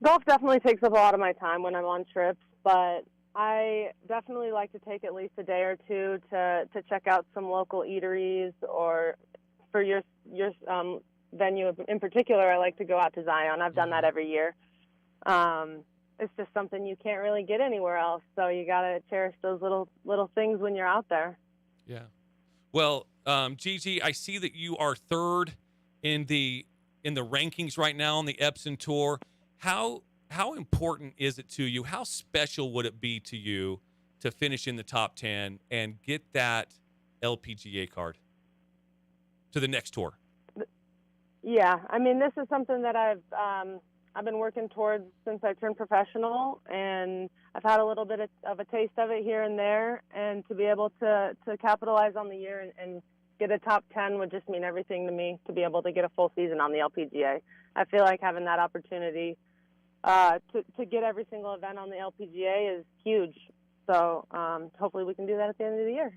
Golf definitely takes up a lot of my time when I'm on trips, but I definitely like to take at least a day or two to check out some local eateries, or for your venue in particular, I like to go out to Zion. I've done that every year. It's just something you can't really get anywhere else, so you got to cherish those little things when you're out there. Yeah. Well, Gigi, I see that you are third in the rankings right now on the Epson Tour. How important is it to you? How special would it be to you to finish in the top 10 and get that LPGA card to the next tour? Yeah, I mean, this is something that I've been working towards since I turned professional, and I've had a little bit of a taste of it here and there, and to be able to capitalize on the year and get a top 10 would just mean everything to me, to be able to get a full season on the LPGA. I feel like having that opportunity to get every single event on the LPGA is huge. So hopefully we can do that at the end of the year.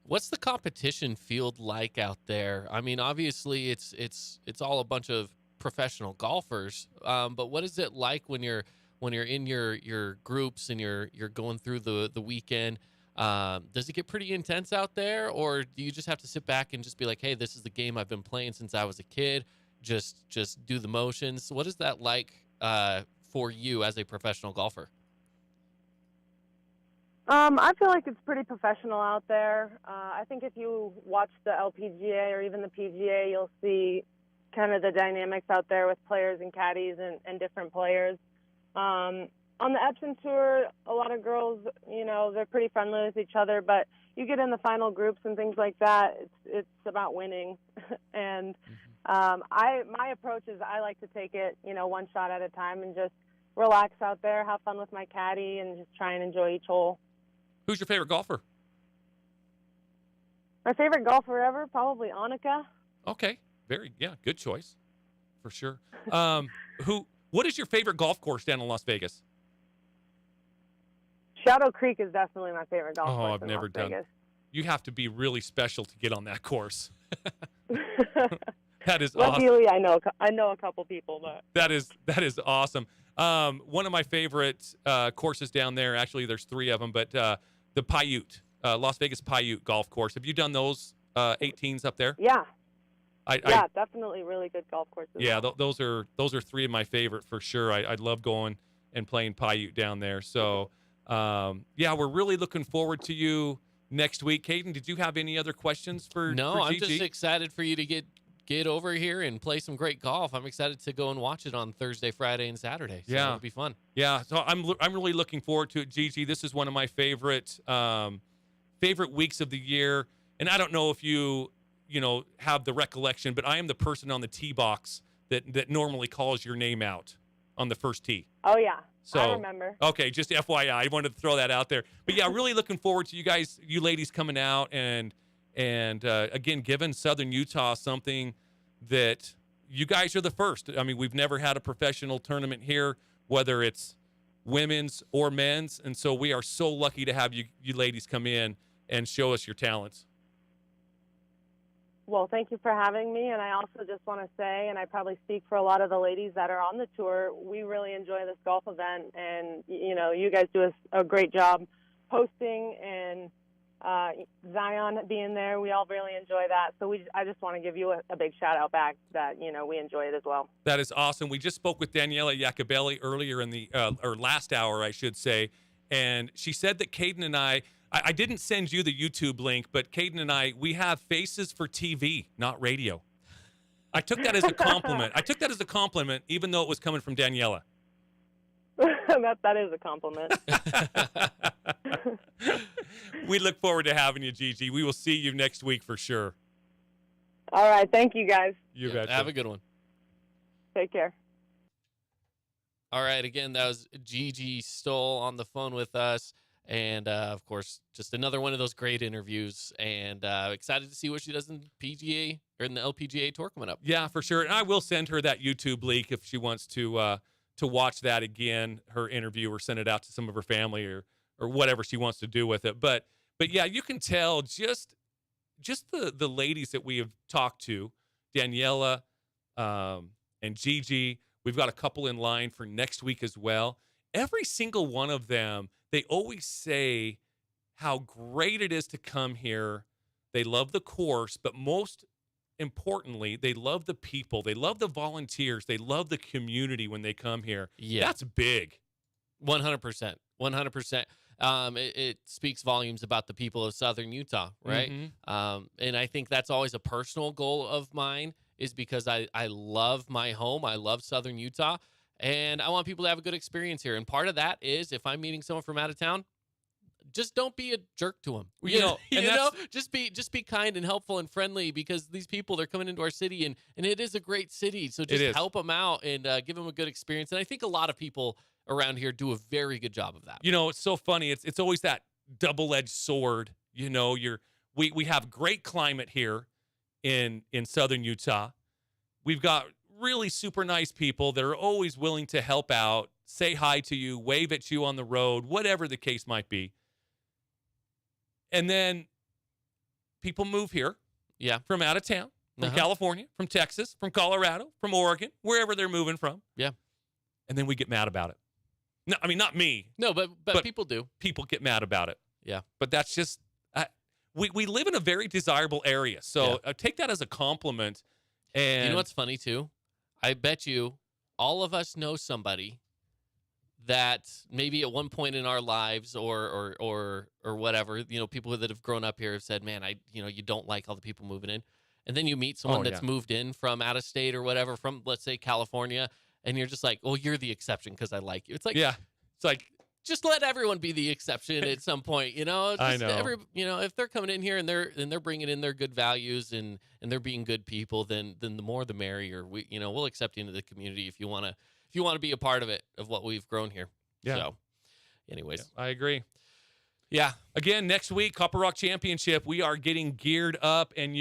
What's the competition field like out there? I mean, obviously it's all a bunch of professional golfers, but what is it like when you're in your groups and you're going through the weekend? Does it get pretty intense out there, or do you just have to sit back and just be like, hey, this is the game I've been playing since I was a kid, just do the motions? What is that like for you as a professional golfer? I feel like it's pretty professional out there. I think if you watch the LPGA or even the PGA, you'll see kind of the dynamics out there with players and caddies and different players. On the Epson Tour, a lot of girls, they're pretty friendly with each other, but you get in the final groups and things like that, it's about winning. And my approach is I like to take it, one shot at a time and just relax out there, have fun with my caddy, and just try and enjoy each hole. Who's your favorite golfer? My favorite golfer ever, probably Annika. Okay, good choice, for sure. What is your favorite golf course down in Las Vegas? Shadow Creek is definitely my favorite golf course. Oh, I've never done. Vegas. You have to be really special to get on that course. That is Luckily, awesome. I know a couple people, but that is awesome. One of my favorite courses down there, actually, there's 3 of them, but the Paiute, Las Vegas Paiute golf course. Have you done those 18s up there? Yeah. Definitely really good golf courses. Yeah, those are 3 of my favorite for sure. I love going and playing Paiute down there. So, we're really looking forward to you next week. Caden, did you have any other questions for No, for I'm Gigi? just excited for you to get over here and play some great golf. I'm excited to go and watch it on Thursday, Friday, and Saturday. So it'll be fun. Yeah, so I'm really looking forward to it, Gigi. This is one of my favorite weeks of the year. And I don't know if you have the recollection, but I am the person on the tee box that normally calls your name out on the first tee. Oh, yeah. So, I remember. Okay, just FYI. I wanted to throw that out there. But, yeah, really looking forward to you ladies coming out and again, giving Southern Utah something that you guys are the first. I mean, we've never had a professional tournament here, whether it's women's or men's. And so we are so lucky to have you ladies come in and show us your talents. Well, thank you for having me. And I also just want to say, and I probably speak for a lot of the ladies that are on the tour, we really enjoy this golf event. And, you guys do a great job hosting, and Zion being there, we all really enjoy that. So I just want to give you a big shout out back that, we enjoy it as well. That is awesome. We just spoke with Daniela Iacobelli earlier in the, or last hour, I should say. And she said that Caden and I didn't send you the YouTube link, but Caden and I, we have faces for TV, not radio. I took that as a compliment. Even though it was coming from Daniela. That is a compliment. We look forward to having you, Gigi. We will see you next week for sure. All right. Thank you, guys. You betcha. Have a good one. Take care. All right. Again, that was Gigi Stoll on the phone with us. And, of course, just another one of those great interviews. And excited to see what she does in PGA or in the LPGA Tour coming up. Yeah, for sure. And I will send her that YouTube link if she wants to watch that again, her interview, or send it out to some of her family or whatever she wants to do with it. But yeah, you can tell just the ladies that we have talked to, Daniela and Gigi. We've got a couple in line for next week as well. Every single one of them, they always say how great it is to come here. They love the course, but most importantly, they love the people. They love the volunteers. They love the community when they come here. Yeah. That's big. 100%. 100%. It speaks volumes about the people of Southern Utah, right? Mm-hmm. And I think that's always a personal goal of mine, is because I love my home. I love Southern Utah, and I want people to have a good experience here. And part of that is, if I'm meeting someone from out of town, just don't be a jerk to them. Just be kind and helpful and friendly, because these people, they're coming into our city, and it is a great city. So just help them out and give them a good experience. And I think a lot of people around here do a very good job of that. It's so funny. It's always that double-edged sword. We have great climate here in Southern Utah. We've got really super nice people that are always willing to help out, say hi to you, wave at you on the road, whatever the case might be. And then people move here, from out of town, from California, from Texas, from Colorado, from Oregon, wherever they're moving from. Yeah. And then we get mad about it. No, I mean, not me. No, but people do. People get mad about it. Yeah. But that's just, we live in a very desirable area. So take that as a compliment. And you know what's funny too? I bet you all of us know somebody that maybe at one point in our lives or whatever, people that have grown up here have said, man, you don't like all the people moving in. And then you meet someone that's moved in from out of state or whatever, from, let's say, California, and you're just like, well, you're the exception because I like you. It's like, it's like, just let everyone be the exception at some point, Just I know. If they're coming in here and they're bringing in their good values and they're being good people, then the more the merrier. We'll accept you into the community if you want to be a part of it, of what we've grown here. Yeah. So, anyways, I agree. Yeah. Again, next week, Copper Rock Championship, we are getting geared up, and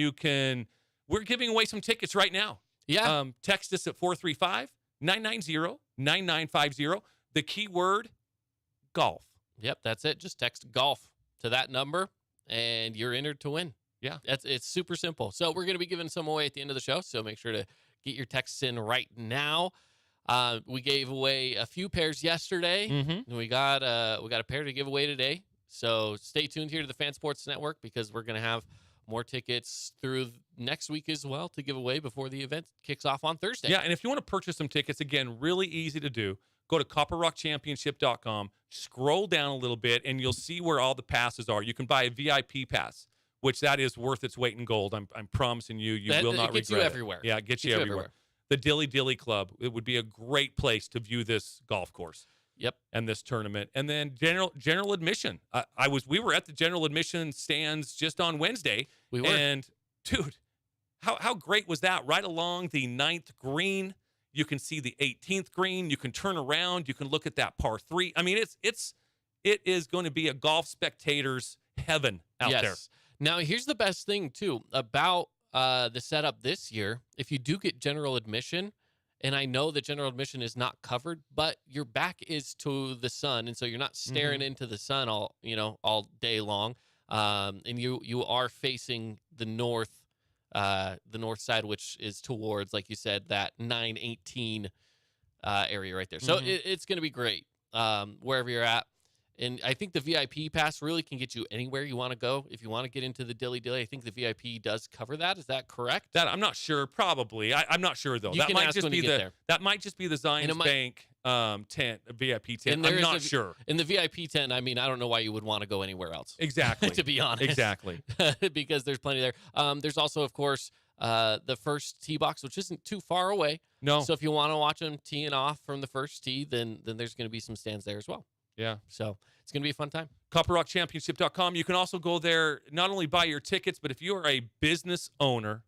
we're giving away some tickets right now. Yeah. Text us at 435-990-9950. The keyword, golf. Yep, that's it. Just text golf to that number, and you're entered to win. Yeah. It's super simple. So we're going to be giving some away at the end of the show, so make sure to get your texts in right now. We gave away a few pairs yesterday. Mm-hmm. And we got a pair to give away today. So stay tuned here to the Fan Sports Network, because we're going to have more tickets through next week as well to give away before the event kicks off on Thursday. Yeah, and if you want to purchase some tickets, again, really easy to do. Go to copperrockchampionship.com, scroll down a little bit, and you'll see where all the passes are. You can buy a VIP pass, which that is worth its weight in gold. I'm promising you, will not regret it. It gets you everywhere. Yeah, it gets you everywhere. The Dilly Dilly Club, it would be a great place to view this golf course. Yep. And this tournament. And then general admission. We were at the general admission stands just on Wednesday. We were. And dude, how great was that? Right along the 9th green, you can see the 18th green. You can turn around. You can look at that par 3. I mean, it is going to be a golf spectator's heaven out there. Now, here's the best thing too about the setup this year. If you do get general admission, and I know that general admission is not covered, but your back is to the sun, and so you're not staring into the sun all day long. And you are facing the north side, which is towards, like you said, that 918 area right there. So it's going to be great wherever you're at. And I think the VIP pass really can get you anywhere you want to go. If you want to get into the Dilly Dilly, I think the VIP does cover that. Is that correct? That I'm not sure. Probably. I'm not sure though. That might just be that might just be the Zions Bank tent, VIP tent. I'm not sure. In the VIP tent, I mean, I don't know why you would want to go anywhere else. Exactly. To be honest. Exactly. Because there's plenty there. There's also, of course, the first tee box, which isn't too far away. No. So if you want to watch them teeing off from the first tee, then there's going to be some stands there as well. Yeah. So it's going to be a fun time. CopperRockChampionship.com. You can also go there, not only buy your tickets, but if you are a business owner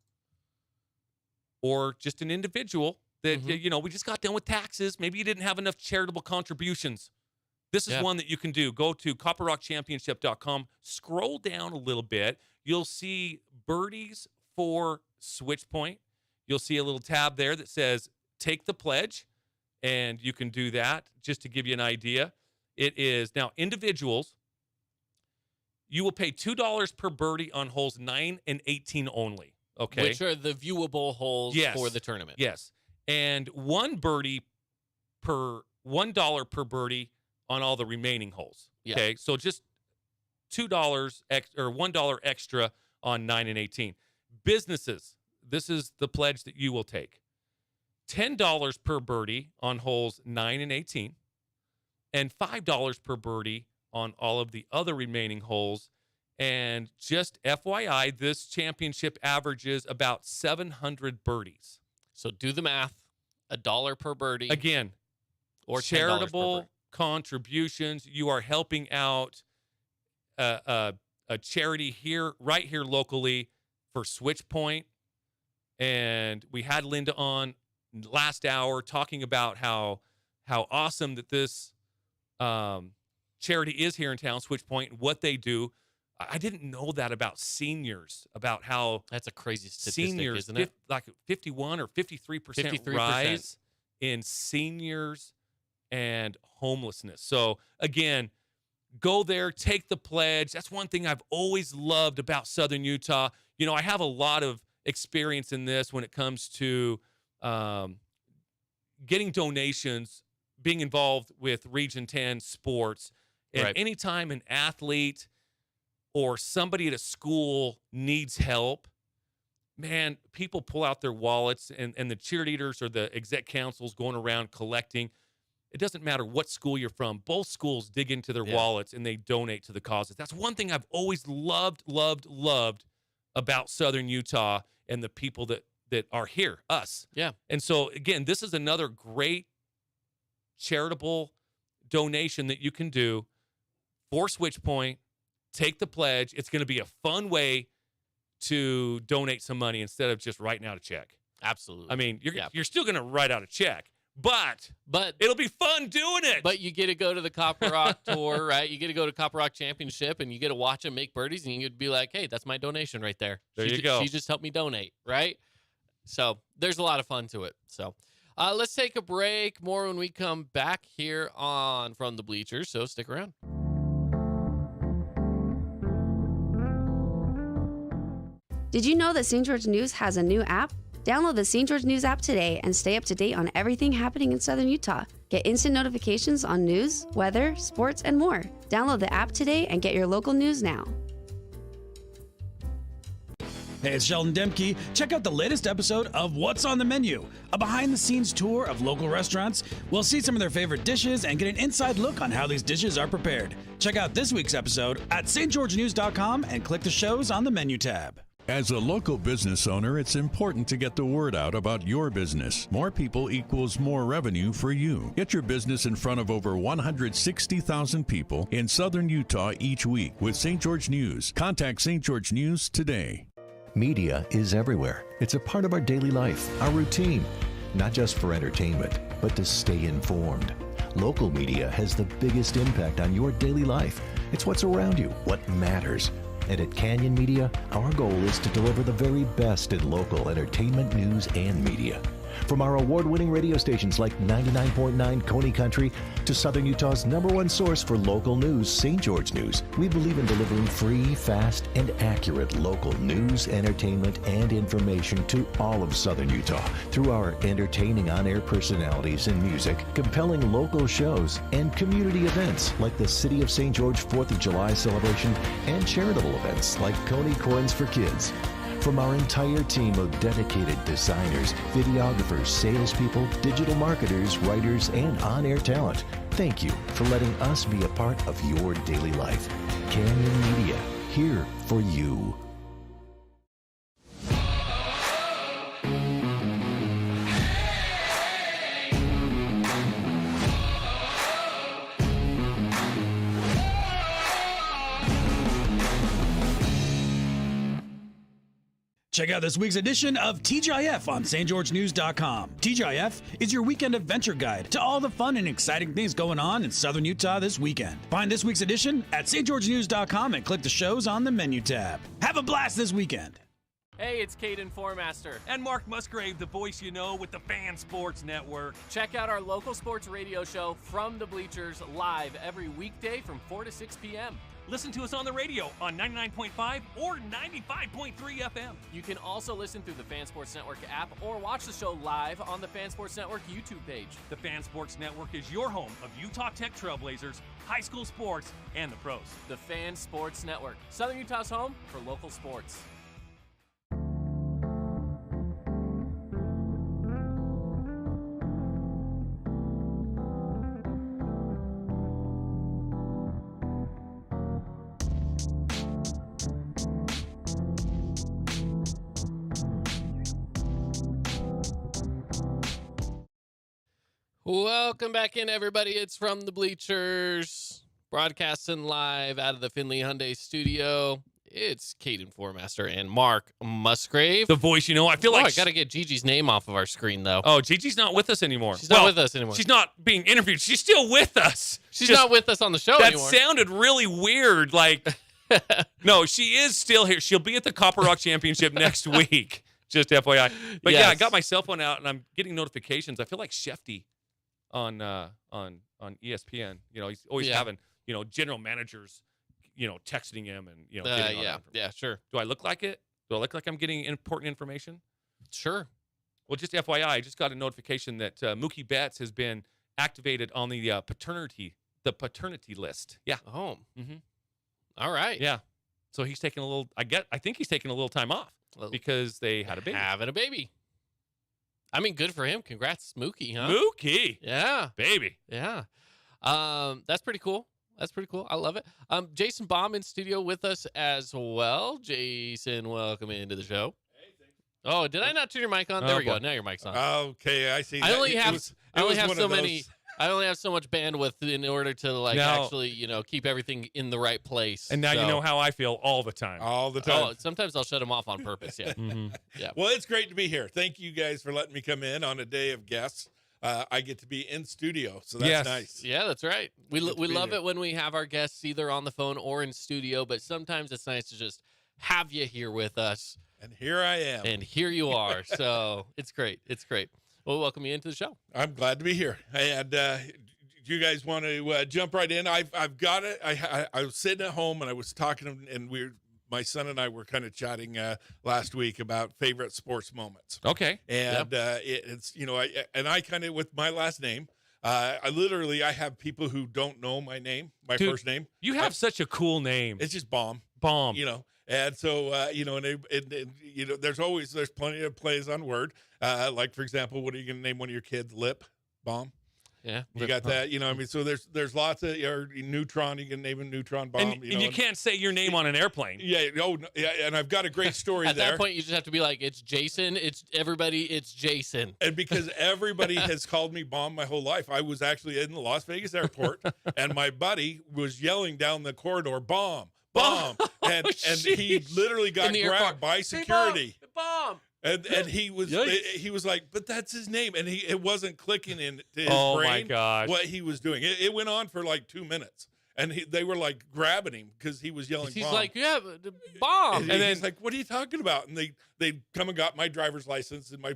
or just an individual that, we just got done with taxes. Maybe you didn't have enough charitable contributions. This is one that you can do. Go to CopperRockChampionship.com. Scroll down a little bit. You'll see birdies for Switch Point. You'll see a little tab there that says Take the Pledge, and you can do that just to give you an idea. It is now individuals. You will pay $2 per birdie on holes 9 and 18 only. Okay, which are the viewable holes for the tournament. Yes, and $1 per birdie on all the remaining holes. Okay, so just $2 or $1 extra on 9 and 18. Businesses, this is the pledge that you will take. $10 per birdie on holes 9 and 18. And $5 per birdie on all of the other remaining holes. And just FYI, this championship averages about 700 birdies. So do the math. $1 per birdie. Again, or charitable contributions. You are helping out a charity right here locally for Switch Point. And we had Linda on last hour talking about how awesome that this charity is here in town, Switch Point, and what they do. I didn't know that about seniors, about how that's a crazy statistic, seniors, isn't it? Like 51 or 53% rise in seniors and homelessness. So again, go there, take the pledge. That's one thing I've always loved about Southern Utah. I have a lot of experience in this when it comes to getting donations, being involved with Region 10 sports. And anytime an athlete or somebody at a school needs help, man, people pull out their wallets and the cheerleaders or the exec councils going around collecting. It doesn't matter what school you're from. Both schools dig into their wallets and they donate to the causes. That's one thing I've always loved about Southern Utah and the people that are here, us. Yeah. And so, again, this is another great charitable donation that you can do for Switch Point. Take the pledge. It's going to be a fun way to donate some money instead of just writing out a check. Absolutely. I mean, you're still going to write out a check, but it'll be fun doing it. But you get to go to the Copper Rock Tour, right? You get to go to Copper Rock Championship, and you get to watch them make birdies, and you could be like, hey, that's my donation right there. There you go. She just helped me donate, right? So there's a lot of fun to it. So let's take a break. More when we come back here on From the Bleachers, so stick around. Did you know that St. George News has a new app? Download the St. George News app today and stay up to date on everything happening in Southern Utah. Get instant notifications on news, weather, sports, and more. Download the app today and get your local news now. Hey, it's Sheldon Demke. Check out the latest episode of What's on the Menu, a behind-the-scenes tour of local restaurants. We'll see some of their favorite dishes and get an inside look on how these dishes are prepared. Check out this week's episode at stgeorgenews.com and click the shows on the menu tab. As a local business owner, it's important to get the word out about your business. More people equals more revenue for you. Get your business in front of over 160,000 people in Southern Utah each week with St. George News. Contact St. George News today. Media is everywhere. It's a part of our daily life, our routine. Not just for entertainment, but to stay informed. Local media has the biggest impact on your daily life. It's what's around you, what matters. And at Canyon Media, our goal is to deliver the very best in local entertainment, news, and media. From our award-winning radio stations like 99.9 Coney Country to Southern Utah's #1 source for local news, St. George News, we believe in delivering free, fast, and accurate local news, entertainment, and information to all of Southern Utah through our entertaining on-air personalities and music, compelling local shows, and community events like the City of St. George 4th of July celebration and charitable events like Coney Coins for Kids. From our entire team of dedicated designers, videographers, salespeople, digital marketers, writers, and on-air talent, thank you for letting us be a part of your daily life. Canyon Media, here for you. Check out this week's edition of TGIF on stgeorgenews.com. TGIF is your weekend adventure guide to all the fun and exciting things going on in Southern Utah this weekend. Find this week's edition at stgeorgenews.com and click the shows on the menu tab. Have a blast this weekend. Hey, it's Caden Formaster. And Mark Musgrave, the voice you know with the Fan Sports Network. Check out our local sports radio show From the Bleachers live every weekday from 4 to 6 p.m. Listen to us on the radio on 99.5 or 95.3 FM. You can also listen through the Fan Sports Network app or watch the show live on the Fan Sports Network YouTube page. The Fan Sports Network is your home of Utah Tech Trailblazers, high school sports, and the pros. The Fan Sports Network, Southern Utah's home for local sports. Welcome back in, everybody. It's From the Bleachers, broadcasting live out of the Findlay Hyundai studio. It's Caden Formaster and Mark Musgrave. The voice, you know, I feel like I got to get Gigi's name off of our screen, though. Oh, Gigi's not with us anymore. She's not with us anymore. She's not being interviewed. She's still with us. She's not with us on the show anymore. That sounded really weird. Like, no, she is still here. She'll be at the Copper Rock Championship next week. Just FYI. But Yes. yeah, I got my cell phone out and I'm getting notifications. I feel like Shefty on ESPN. You know, he's always having, you know, general managers, you know, texting him and, you know, getting all that information. Yeah, sure. Do I look like it? Do I look like I'm getting important information? Sure. Well, just FYI, I just got a notification that Mookie Betts has been activated on the paternity list. Yeah. Oh. Mm-hmm. All right. Yeah. So he's taking a little. I think he's taking a little time off because they had a baby. Having a baby. I mean, good for him. Congrats, Mookie, huh? Mookie. Yeah. Baby. Yeah. That's pretty cool. That's pretty cool. I love it. Jason Baum in studio with us as well. Jason, welcome into the show. Oh, did I not turn your mic on? There we go. Now your mic's on. Okay, I see. I only have so much bandwidth in order to actually, you know, keep everything in the right place. And now you know how I feel all the time. All the time. Oh, sometimes I'll shut them off on purpose. Yeah. Mm-hmm. Yeah. Well, it's great to be here. Thank you guys for letting me come in on a day of guests. I get to be in studio, so that's nice. Yeah, that's right. We love it when we have our guests either on the phone or in studio, but sometimes it's nice to just have you here with us. And here I am. And here you are. So it's great. It's great. Well, welcome you into the show. I'm glad to be here. And you guys want to jump right in? I've got it. I was sitting at home and I was talking, and my son and I were kind of chatting last week about favorite sports moments. Okay. And it's, you know, I kind of, with my last name, I have people who don't know my name, my first name. You have such a cool name. It's just Baum. Baum. You know. And so, you know, and you know, there's plenty of plays on word. Like, for example, what are you going to name one of your kids? Lip Bomb. Yeah. You got that, you know, I mean, so there's lots of, or Neutron, you can name a Neutron Bomb. And you can't say your name on an airplane. Yeah. Oh, yeah. And I've got a great story At there. that point, you just have to be like, it's Jason. It's everybody. It's Jason. And because everybody has called me Bomb my whole life, I was actually in the Las Vegas airport and my buddy was yelling down the corridor, Bomb. And he literally got grabbed by security. Hey, Bomb. And he was like, but that's his name, and it wasn't clicking into his brain. Oh my gosh! What he was doing, it went on for like 2 minutes, and they were like grabbing him because he was yelling. He's Bomb. like, yeah, Bomb, and then he's like, what are you talking about? And they come and got my driver's license and my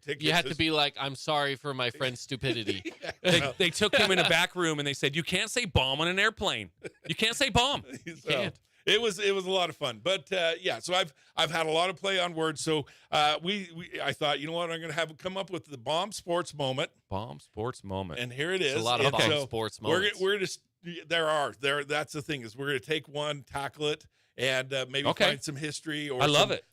ticket. You had to be like, I'm sorry for my friend's stupidity. They took him in a back room and they said, you can't say bomb on an airplane. You can't say bomb. You can't. It was a lot of fun, but yeah. So I've had a lot of play on words. So I thought, you know what, I'm going to come up with the Bomb Sports Moment. Bomb Sports Moment, and here it is. It's a lot of Bomb Sports moments. We're just That's the thing is we're going to take one, tackle it, and maybe find some history or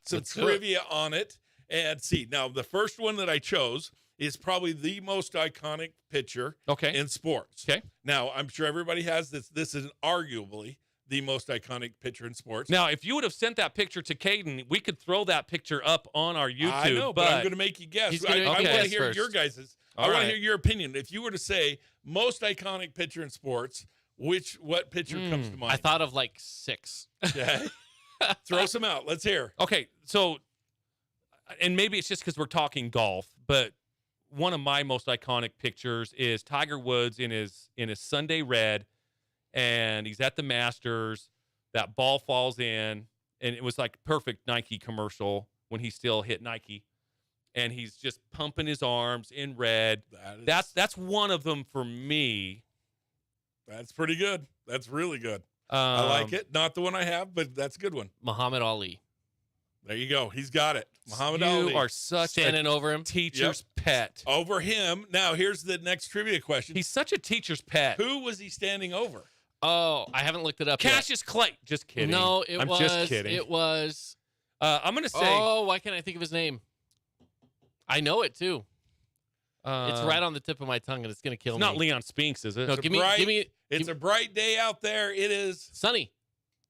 some trivia on it, and see. Now the first one that I chose is probably the most iconic picture in sports. Okay. Now I'm sure everybody has this. This is arguably the most iconic picture in sports. Now, if you would have sent that picture to Caden, we could throw that picture up on our YouTube. I know, but I'm going to make you guess. I want to hear your guys's. I want to hear your opinion. If you were to say most iconic picture in sports, what picture comes to mind? I thought of like 6. Okay. Throw some out. Let's hear. Okay, so and maybe it's just because we're talking golf, but one of my most iconic pictures is Tiger Woods in his Sunday red, and he's at the Masters. That ball falls in, and it was like perfect Nike commercial when he still hit Nike, and he's just pumping his arms in red. That's one of them for me. That's pretty good. That's really good. I like it. Not the one I have, but that's a good one. Muhammad Ali. There you go. He's got it. Muhammad Ali. You are such standing over him. Teacher's pet. Over him. Now, here's the next trivia question. He's such a teacher's pet. Who was he standing over? Oh, I haven't looked it up Cassius Clay. Just kidding. No, I'm just kidding. It was. I'm going to say. Oh, why can't I think of his name? I know it, too. It's right on the tip of my tongue, and it's going to kill me. Not Leon Spinks, is it? No, give me. It's a bright day out there. It is. Sonny.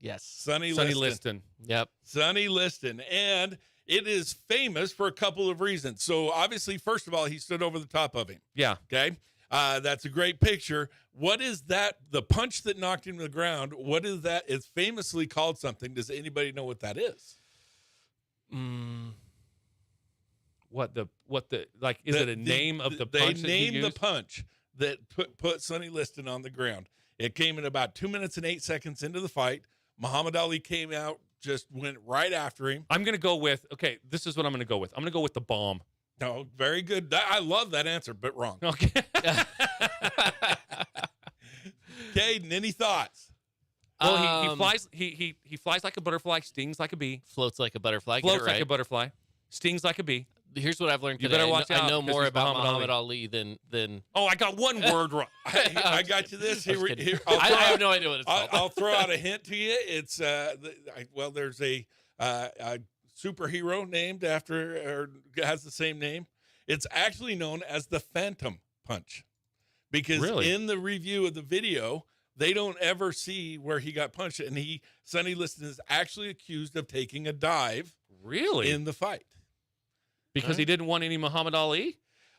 Yes. Sonny Liston. Yep. Sonny Liston. And it is famous for a couple of reasons. So, obviously, first of all, he stood over the top of him. Yeah. Okay. That's a great picture. What is that? The punch that knocked him to the ground, what is that? It's famously called something. Does anybody know what that is? What the is it a name of the punch? They named the punch that put Sonny Liston on the ground. It came in about 2 minutes and 8 seconds into the fight. Muhammad Ali came out, just went right after him. I'm going to go with, this is what I'm going to go with. I'm going to go with the bomb. No, very good. I love that answer, but wrong. Okay. Caden, any thoughts? Well, he flies. He flies like a butterfly, stings like a bee, floats like a butterfly. Floats like a butterfly, stings like a bee. Here's what I've learned You today. better watch out. I know more about Muhammad Ali than. Oh, I got one word wrong. I got you this. Here, I have no idea what it's called. I'll throw out a hint to you. It's there's a superhero named after or has the same name. It's actually known as the Phantom Punch, because in the review of the video, they don't ever see where he got punched, and Sonny Liston is actually accused of taking a dive. Really? In the fight. Because he didn't want any Muhammad Ali?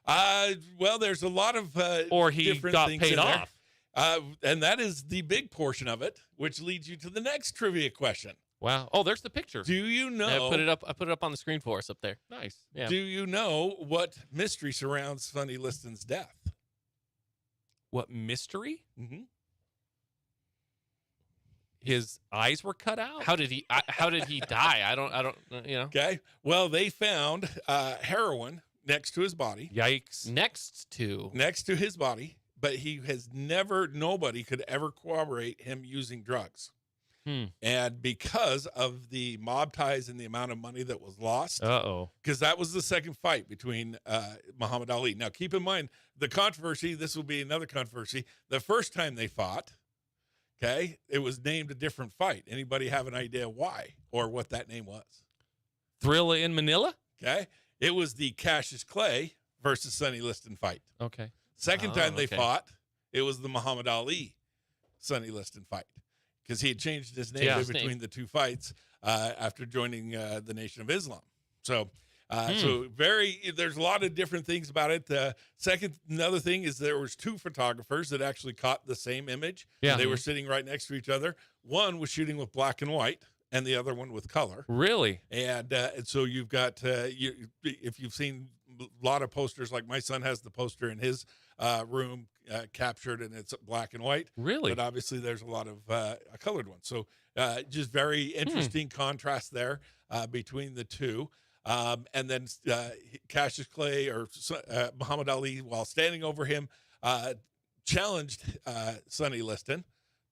Well, there's a lot of or he different got things paid in off. There. And that is the big portion of it, which leads you to the next trivia question. Wow. Oh, there's the picture. Do you know? I put it up on the screen for us up there. Nice. Yeah. Do you know what mystery surrounds Sonny Liston's death? What mystery? Mm-hmm. His eyes were cut out. How did he die? I don't. Okay. Well, they found heroin next to his body. Yikes. Next to his body, but nobody could ever corroborate him using drugs. And because of the mob ties and the amount of money that was lost, because that was the second fight between Muhammad Ali. Now, keep in mind the controversy. This will be another controversy. The first time they fought, it was named a different fight. Anybody have an idea why or what that name was? Thrilla in Manila? Okay. It was the Cassius Clay versus Sonny Liston fight. Okay. Second time they fought, it was the Muhammad Ali Sonny Liston fight, because he had changed his name in between the two fights after joining the Nation of Islam. So, there's a lot of different things about it. Another thing is there was two photographers that actually caught the same image. Yeah. They were sitting right next to each other. One was shooting with black and white, and the other one with color. Really? And so you've got, if you've seen a lot of posters, like my son has the poster in his room captured, and it's black and white. Really? But obviously there's a lot of colored ones. So just very interesting contrast there between the two. And then Cassius Clay or Muhammad Ali, while standing over him, challenged Sonny Liston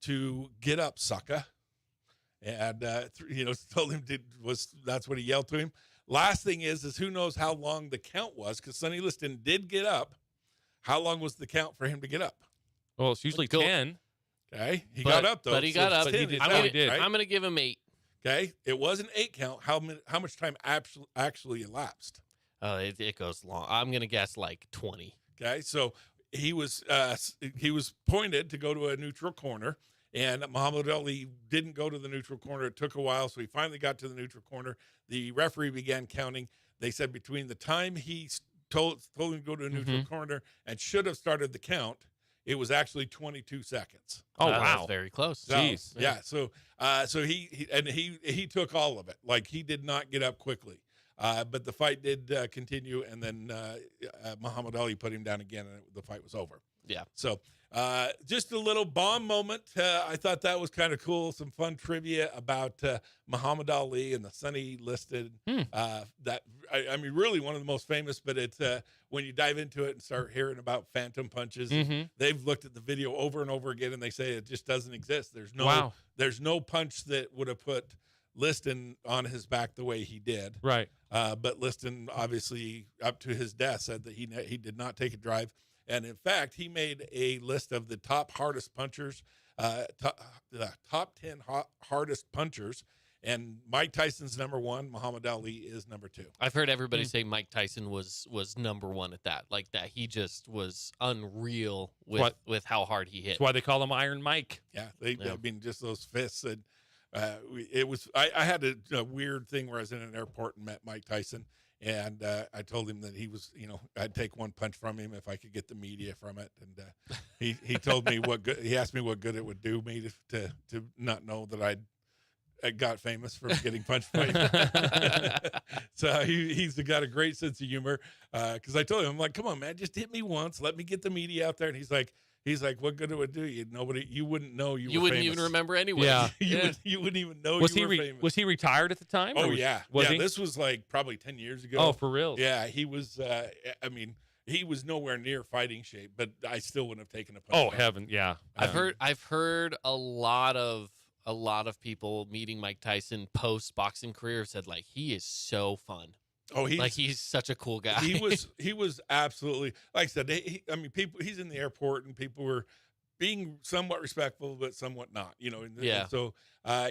to get up, sucker. And, told him that's what he yelled to him. Last thing is who knows how long the count was, because Sonny Liston did get up. How long was the count for him to get up? Well, it's usually 10. Okay. He got up, though. But he got up. But he did. I'm going to give him 8. Okay. It was an 8 count. How much time actually elapsed? It goes long. I'm going to guess like 20. Okay. So he was pointed to go to a neutral corner, and Muhammad Ali didn't go to the neutral corner. It took a while, so he finally got to the neutral corner. The referee began counting. They said between the time he told him to go to a neutral corner and should have started the count, it was actually 22 seconds. Oh, wow. That's very close. Jeez. Yeah. So he took all of it. Like, he did not get up quickly. But the fight did continue, and then Muhammad Ali put him down again, and the fight was over. Yeah. So just a little bomb moment. I thought that was kind of cool. Some fun trivia about Muhammad Ali and the son he listed. That I mean, really one of the most famous. But it's when you dive into it and start hearing about phantom punches, they've looked at the video over and over again, and they say it just doesn't exist. There's no punch that would have put Liston on his back the way he did. Right. But Liston, obviously, up to his death, said that he did not take a drive. And in fact, he made a list of the top hardest punchers, the top 10 hardest punchers. And Mike Tyson's number 1. Muhammad Ali is number 2. I've heard everybody say Mike Tyson was number 1 at that. Like that, he just was unreal with how hard he hit. That's why they call him Iron Mike. Yeah, I mean, just those fists. And it was. I had a weird thing where I was in an airport and met Mike Tyson. And I told him that he was, I'd take one punch from him if I could get the media from it. And he told me he asked me what good it would do me to not know that I got famous for getting punched by him. So he's got a great sense of humor. Because I told him, I'm like, come on, man, just hit me once. Let me get the media out there. And he's like, what good it would do you? You wouldn't know you were wouldn't famous. Even remember anyway. Yeah. You wouldn't even know was you were famous. Was he retired at the time? Oh, yeah. Was he? This was like probably 10 years ago. Oh, for real? Yeah, he was, I mean, he was nowhere near fighting shape, but I still wouldn't have taken a punch. Oh, heaven, yeah. I've heard a lot of people meeting Mike Tyson post boxing career said like he is so fun. Oh, he's such a cool guy. He was absolutely, like I said, he's in the airport and people were being somewhat respectful, but somewhat not, Yeah. And so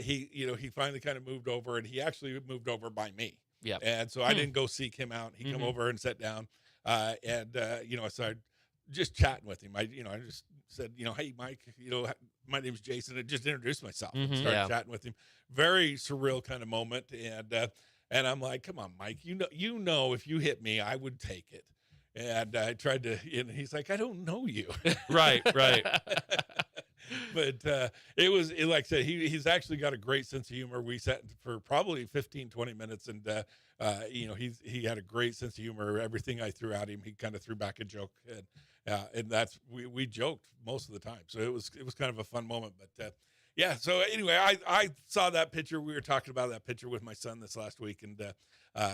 he finally kind of moved over, and he actually moved over by me. Yeah. And so I didn't go seek him out. He come over and sat down, and I started just chatting with him. I just said, hey, Mike, my name's Jason. I just introduced myself. And started chatting with him. Very surreal kind of moment. And I'm like, come on, Mike, you know, if you hit me, I would take it. And I tried to, and he's like, I don't know you. Right. But it was, like I said, he's actually got a great sense of humor. We sat for probably 15, 20 minutes, and, he had a great sense of humor. Everything I threw at him, he kind of threw back a joke. And that's, we joked most of the time. So it was kind of a fun moment. But yeah, so anyway, I saw that picture. We were talking about that picture with my son this last week, and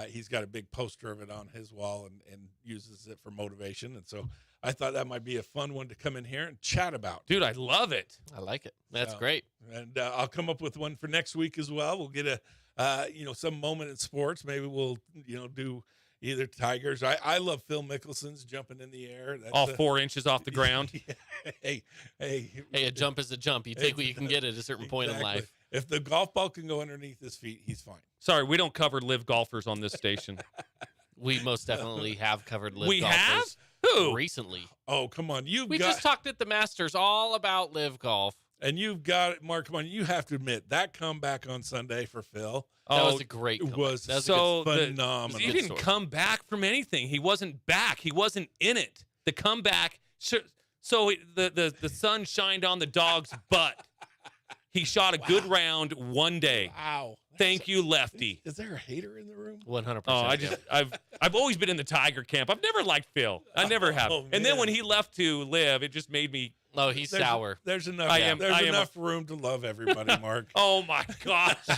he's got a big poster of it on his wall and uses it for motivation. And so I thought that might be a fun one to come in here and chat about. Dude, I love it. I like it. That's great. And I'll come up with one for next week as well. We'll get some moment in sports. Maybe we'll, do either Tigers. I love Phil Mickelson's jumping in the air. That's all 4 inches off the ground. Hey, a jump is a jump. You take what you can get at a certain point in life. If the golf ball can go underneath his feet, he's fine. Sorry, we don't cover live golfers on this station. We most definitely have covered live golfers. We have? Who? Recently. Oh, come on. We just talked at the Masters all about live golf. And you've got it, Mark. Come on, you have to admit that comeback on Sunday for Phil. That was a great comeback. Was so phenomenal. He didn't come back from anything. He wasn't back. He wasn't in it. The comeback. So the sun shined on the dog's butt. He shot a good round one day. Wow. Thank you, Lefty. Is there a hater in the room? 100%. Oh, I've always been in the Tiger camp. I've never liked Phil. I never have. And then when he left to live, it just made me. Oh, he's sour. There's enough. There's enough room to love everybody, Mark. Oh my gosh.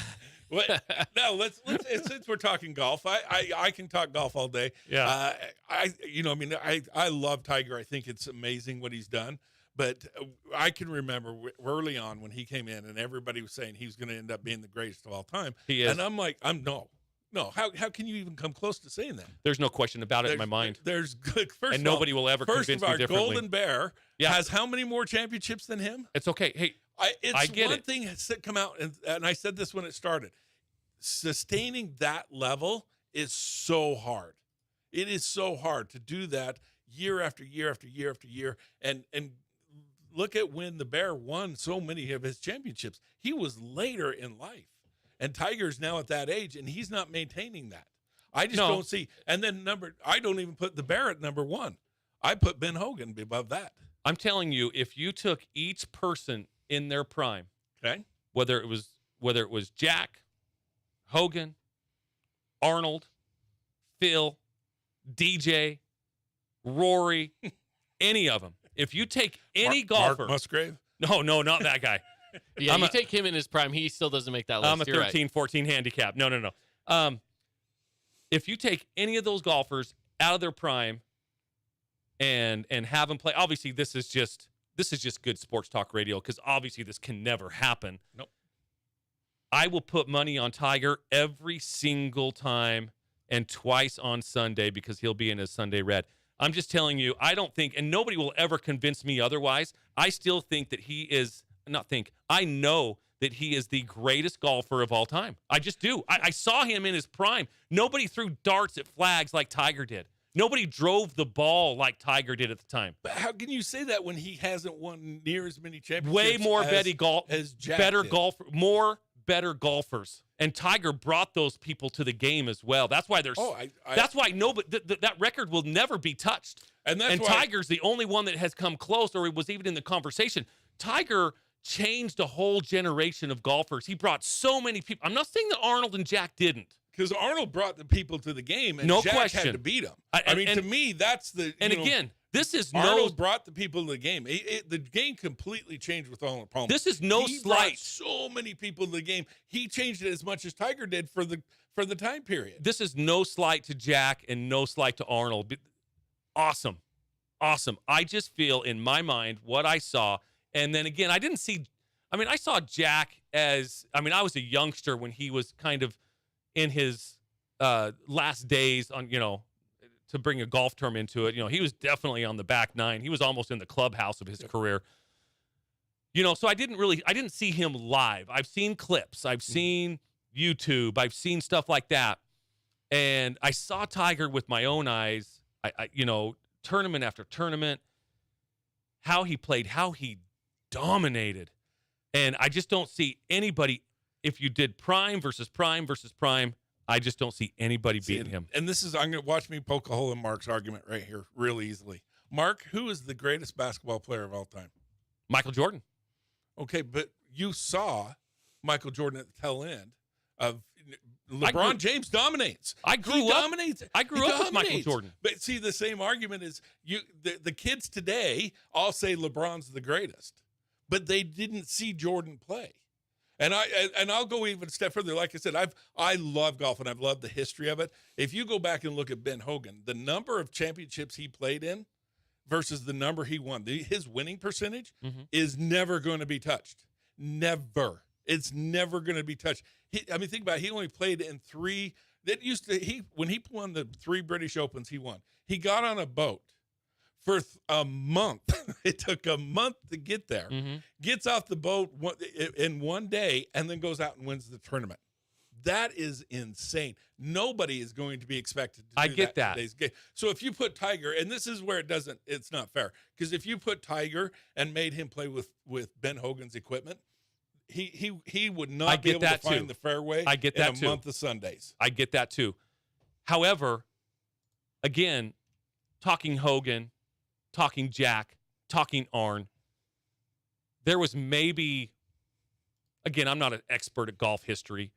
No, let's since we're talking golf, I can talk golf all day. Yeah. I love Tiger. I think it's amazing what he's done. But I can remember early on when he came in and everybody was saying he was going to end up being the greatest of all time. He is. And I'm like, no. How can you even come close to saying that? There's no question about it in my mind. There's good. First, and nobody will ever convince me differently. Golden Bear has how many more championships than him? It's okay. Hey, I get one thing has come out, and I said this when it started. Sustaining that level is so hard. It is so hard to do that year after year after year after year, and look at when the Bear won so many of his championships. He was later in life. And Tiger's now at that age, and he's not maintaining that. I just don't see. And then I don't even put the Bear at number one. I put Ben Hogan above that. I'm telling you, if you took each person in their prime, okay, whether it was Jack, Hogan, Arnold, Phil, DJ, Rory, any of them. If you take any golfer. Mark Musgrave? No, not that guy. Yeah, you take him in his prime, he still doesn't make that list. I'm a 13, right. 14 handicap. No. If you take any of those golfers out of their prime and have them play, obviously this is just good sports talk radio because obviously this can never happen. Nope. I will put money on Tiger every single time and twice on Sunday because he'll be in his Sunday red. I'm just telling you, I don't think, and nobody will ever convince me otherwise, I still think that I know that he is the greatest golfer of all time. I just do. I saw him in his prime. Nobody threw darts at flags like Tiger did. Nobody drove the ball like Tiger did at the time. But how can you say that when he hasn't won near as many championships? Way more as Jack better did? golfer, more better golfers. And Tiger brought those people to the game as well. That's why there's. That's why that record will never be touched. And Tiger's the only one that has come close, or it was even in the conversation. Tiger changed a whole generation of golfers. He brought so many people. I'm not saying that Arnold and Jack didn't. Because Arnold brought the people to the game, and No Jack question. had to beat him. To me, that's the. This is Arnold brought the people to the game. The game completely changed with Arnold Palmer. This is no he slight. Brought so many people to the game. He changed it as much as Tiger did for the time period. This is no slight to Jack and no slight to Arnold. Awesome. I just feel in my mind what I saw, and then again, I saw Jack as. I was a youngster when he was kind of in his last days on, to bring a golf term into it. He was definitely on the back nine. He was almost in the clubhouse of his career. So I didn't see him live. I've seen clips. I've seen YouTube. I've seen stuff like that. And I saw Tiger with my own eyes, tournament after tournament, how he played, how he dominated. And I just don't see anybody. If you did prime versus prime versus prime, I just don't see anybody beating him. And I'm going to watch me poke a hole in Mark's argument right here real easily. Mark, who is the greatest basketball player of all time? Michael Jordan. Okay, but you saw Michael Jordan at the tail end of LeBron James dominates. I grew up with Michael Jordan. But see, the same argument is the kids today all say LeBron's the greatest, but they didn't see Jordan play. And I'll go even a step further. Like I said, I love golf and I've loved the history of it. If you go back and look at Ben Hogan, the number of championships he played in versus the number he won, his winning percentage is never going to be touched. Never. It's never going to be touched. Think about it. He only played in three. When he won the 3 British Opens, he won. He got on a boat for a month. It took a month to get there. Gets off the boat in one day and then goes out and wins the tournament. That is insane. Nobody is going to be expected to do that in today's game. So if you put Tiger, and this is where it's not fair, because if you put Tiger and made him play with Ben Hogan's equipment, he would not be able to find the fairway in a month of Sundays. I get that too. However, again, talking Hogan, talking Jack, talking Arn, there was maybe, again, I'm not an expert at golf history.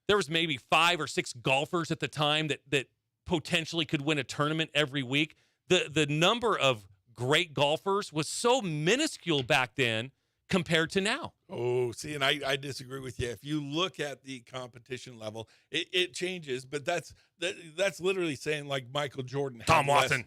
There was maybe 5 or 6 golfers at the time that potentially could win a tournament every week. The number of great golfers was so minuscule back then compared to now. Oh, see, and I disagree with you. If you look at the competition level, it changes, but that's literally saying like Michael Jordan. Tom Watson,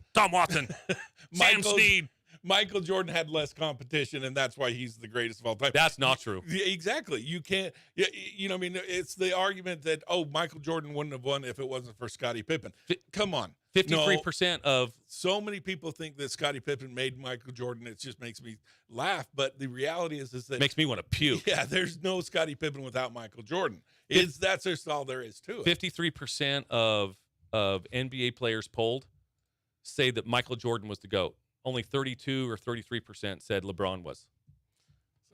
Sam Snead. Michael Jordan had less competition, and that's why he's the greatest of all time. That's not true. Exactly. You can't, it's the argument that, Michael Jordan wouldn't have won if it wasn't for Scottie Pippen. Come on. 53% of. So many people think that Scottie Pippen made Michael Jordan. It just makes me laugh. But the reality is that. Makes me want to puke. Yeah, there's no Scottie Pippen without Michael Jordan. That's just all there is to it. 53% of NBA players polled say that Michael Jordan was the GOAT. Only 32 or 33% said LeBron was.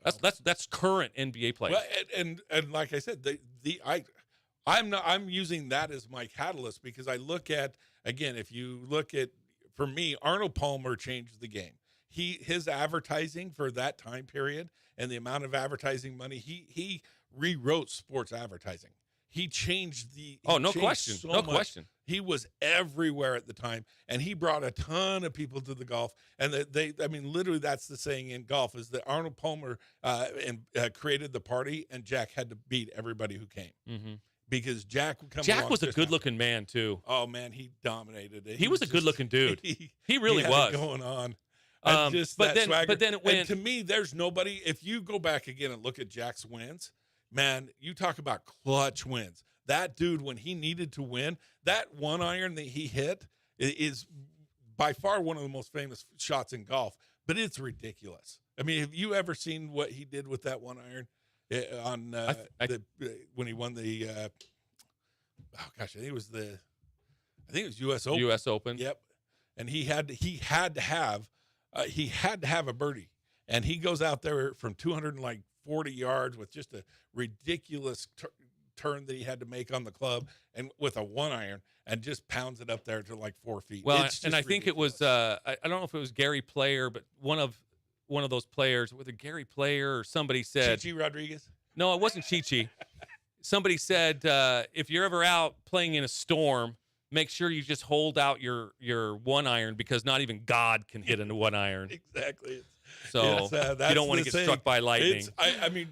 That's current NBA players. Well, and like I said, I'm using that as my catalyst because I look at, again, if you look at, for me, Arnold Palmer changed the game. His advertising for that time period and the amount of advertising money, he rewrote sports advertising. he changed the. No question. So no much. Question. He was everywhere at the time, and he brought a ton of people to the golf. And literally, that's the saying in golf is that Arnold Palmer created the party, and Jack had to beat everybody who came. Mm-hmm. Because Jack would come. Jack was a good-looking man too. Oh man, he dominated it. He was a good-looking dude. He really had was it going on. But then and to me, there's nobody. If you go back again and look at Jack's wins, man, you talk about clutch wins. That dude, when he needed to win, that 1-iron that he hit is by far one of the most famous shots in golf. But it's ridiculous. I mean, have you ever seen what he did with that 1-iron? When he won the I think it was U.S. Open. U.S. Open. Yep. And he had to have a birdie, and he goes out there from 240 yards with just a ridiculous turn that he had to make on the club, and with a 1-iron, and just pounds it up there to like 4 feet. Well, and I think it was I don't know if it was Gary Player, but one of those players, whether Gary Player or somebody said Chi Rodriguez. No, it wasn't Chi. Somebody said if you're ever out playing in a storm, make sure you just hold out your 1-iron, because not even God can hit a 1-iron. Exactly. So you don't want to get struck by lightning. I mean,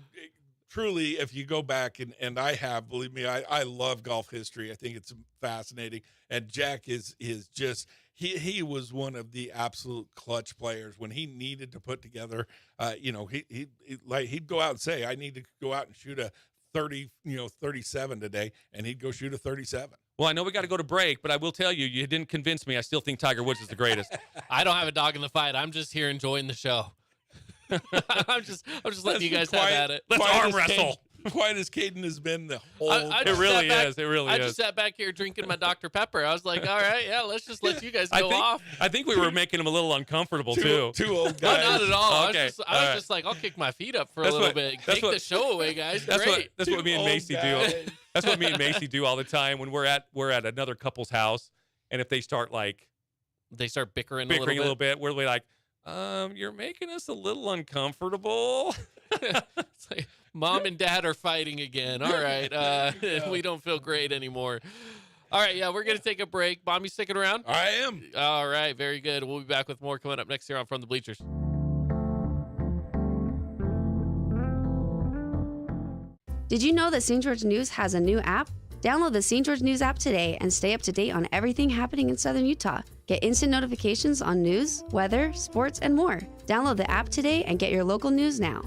truly, if you go back and I have, believe me, I love golf history. I think it's fascinating. And Jack is just. He was one of the absolute clutch players when he needed to put together. He'd go out and say, "I need to go out and shoot a 37 today," and he'd go shoot a 37. Well, I know we got to go to break, but I will tell you, you didn't convince me. I still think Tiger Woods is the greatest. I don't have a dog in the fight. I'm just here enjoying the show. I'm just letting you guys have at it. Let's arm wrestle. Quiet as Caden has been the whole. It really is. I just sat back here drinking my Dr. Pepper. I was like, all right, yeah, let's just let you guys go off. I think we were making him a little uncomfortable too. Two old guys. No, not at all. Okay. I was just like, I'll kick my feet up for a little bit. Take the show away, guys. That's Great. what me and Macy do. That's what me and Macy do all the time when we're at another couple's house, and if they start bickering a little bit, we're like, you're making us a little uncomfortable. It's like, Mom and Dad are fighting again. All right. We don't feel great anymore. All right. Yeah, we're going to take a break. Mom, you sticking around? I am. All right. Very good. We'll be back with more coming up next year on From the Bleachers. Did you know that St. George News has a new app? Download the St. George News app today and stay up to date on everything happening in Southern Utah. Get instant notifications on news, weather, sports, and more. Download the app today and get your local news now.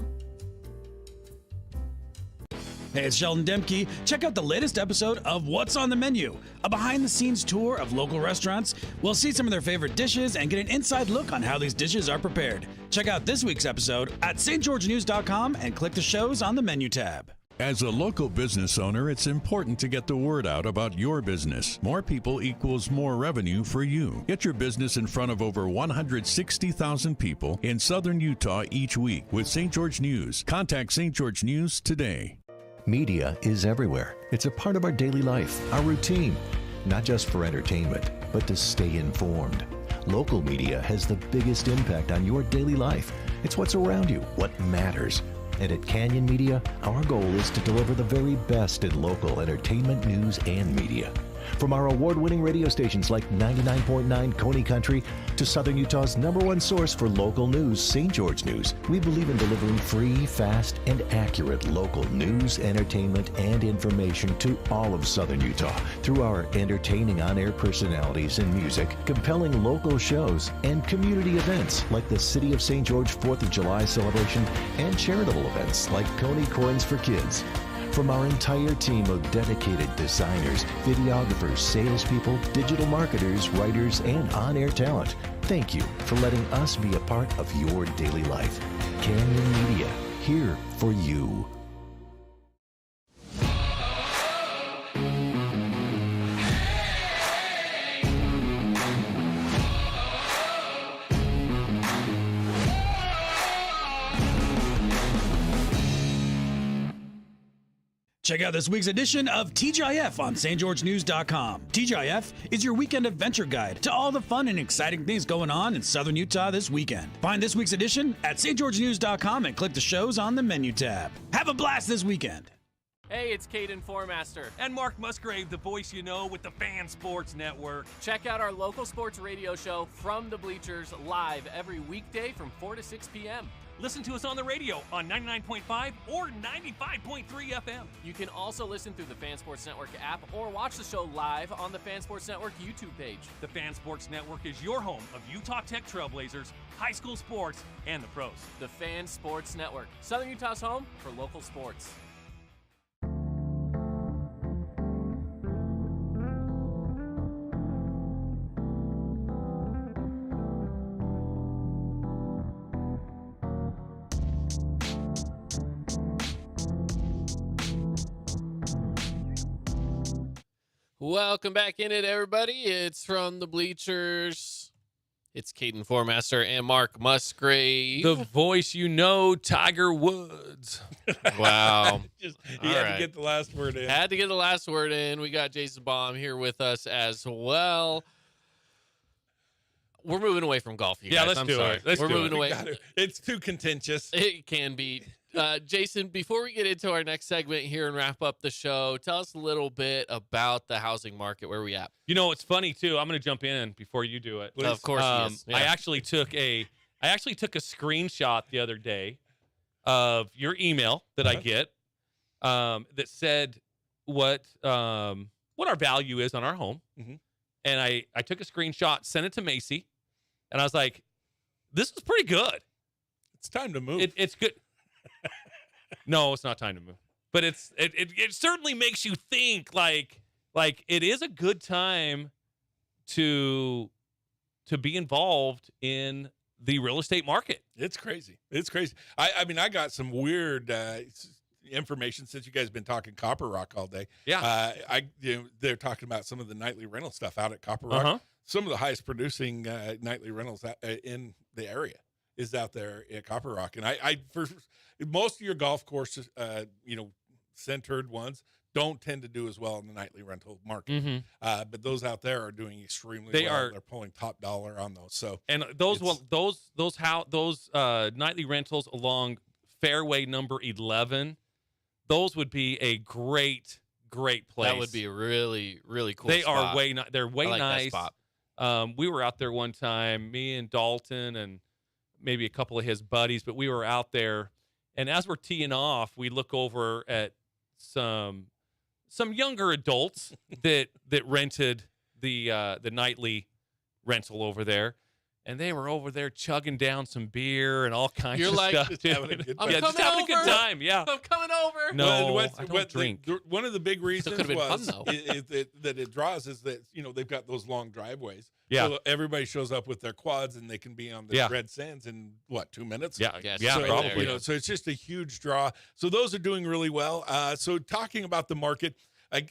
Hey, it's Sheldon Demke. Check out the latest episode of What's on the Menu, a behind-the-scenes tour of local restaurants. We'll see some of their favorite dishes and get an inside look on how these dishes are prepared. Check out this week's episode at stgeorgenews.com and click the shows on the menu tab. As a local business owner, it's important to get the word out about your business. More people equals more revenue for you. Get your business in front of over 160,000 people in southern Utah each week with St. George News. Contact St. George News today. Media is everywhere. It's a part of our daily life, our routine. Not just for entertainment, but to stay informed. Local media has the biggest impact on your daily life. It's what's around you, what matters. And at Canyon Media, our goal is to deliver the very best in local entertainment, news, and media. From our award-winning radio stations like 99.9 Coney Country to Southern Utah's #1 source for local news, St. George News, we believe in delivering free, fast, and accurate local news, entertainment, and information to all of Southern Utah through our entertaining on-air personalities and music, compelling local shows, and community events like the City of St. George 4th of July celebration and charitable events like Coney Coins for Kids. From our entire team of dedicated designers, videographers, salespeople, digital marketers, writers, and on-air talent, thank you for letting us be a part of your daily life. Canyon Media, here for you. Check out this week's edition of TGIF on stgeorgenews.com. TGIF is your weekend adventure guide to all the fun and exciting things going on in Southern Utah this weekend. Find this week's edition at stgeorgenews.com and click the shows on the menu tab. Have a blast this weekend. Hey, it's Caden Formaster. And Mark Musgrave, the voice you know with the Fan Sports Network. Check out our local sports radio show, From the Bleachers, live every weekday from 4 to 6 p.m. Listen to us on the radio on 99.5 or 95.3 FM. You can also listen through the Fan Sports Network app or watch the show live on the Fan Sports Network YouTube page. The Fan Sports Network is your home of Utah Tech Trailblazers, high school sports, and the pros. The Fan Sports Network, Southern Utah's home for local sports. Welcome back in it, everybody. It's From the Bleachers. It's Caden Formaster and Mark Musgrave. The voice you know, Tiger Woods. Wow. He had to get the last word in. Had to get the last word in. We got Jason Baum here with us as well. We're moving away from golf, you guys. Let's I'm do sorry. it. We're moving away. It's too contentious. It can be. Jason, before we get into our next segment here and wrap up the show, tell us a little bit about the housing market. Where are we at? You know, it's funny too. I'm going to jump in before you do it. Of course, yes. Yeah. I actually took a screenshot the other day of your email that I get that said what our value is on our home, and I took a screenshot, sent it to Macy, and I was like, "This is pretty good. It's time to move. It's good." No, it's not time to move. But it certainly makes you think like it is a good time to be involved in the real estate market. It's crazy. It's crazy. I mean, I got some weird information since you guys have been talking Copper Rock all day. Yeah. They're talking about some of the nightly rental stuff out at Copper Rock. Some of the highest producing nightly rentals in the area is out there at Copper Rock. And I for most of your golf courses, centered ones don't tend to do as well in the nightly rental market. But those out there are doing extremely well. They're pulling top dollar on those. So, and those nightly rentals along fairway number 11, those would be a great place. That would be a really, really cool They spot. are they're way like nice. That spot. We were out there one time, me and Dalton and maybe a couple of his buddies, but we were out there, and as we're teeing off, we look over at some younger adults that rented the nightly rental over there, and they were over there chugging down some beer and all kinds of stuff. Just having a good time. Just having a good time. Yeah, I'm coming over. No, I don't drink. One of the big reasons been fun, was though. that it draws is that they've got those long driveways. Yeah. So everybody shows up with their quads and they can be on the red sands in 2 minutes? Yeah, so probably. So it's just a huge draw. So those are doing really well. So talking about the market,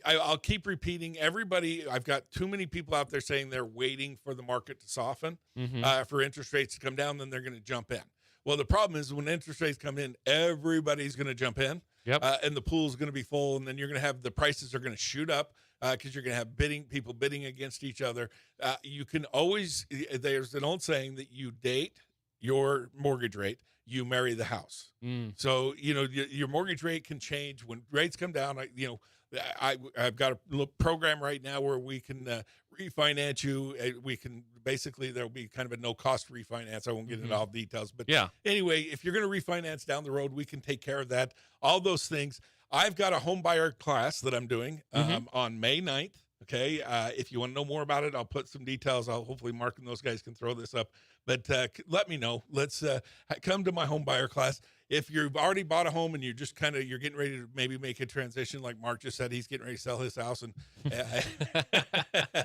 I'll keep repeating. Everybody, I've got too many people out there saying they're waiting for the market to soften, for interest rates to come down, then they're going to jump in. Well, the problem is when interest rates come in, everybody's going to jump in. Yep. And the pool's going to be full, and then you're going to have the prices are going to shoot up because you're going to have people bidding against each other. You can always, there's an old saying that you date your mortgage rate, you marry the house. So, your mortgage rate can change when rates come down. I've got a little program right now where we can refinance you. We can basically, there'll be kind of a no cost refinance. I won't get into all details, but anyway, if you're going to refinance down the road, we can take care of that. All those things. I've got a home buyer class that I'm doing on May 9th. Okay. If you want to know more about it, I'll put some details. Hopefully Mark and those guys can throw this up, but let me know. Let's come to my home buyer class. If you've already bought a home and you're just you're getting ready to maybe make a transition, like Mark just said, he's getting ready to sell his house, and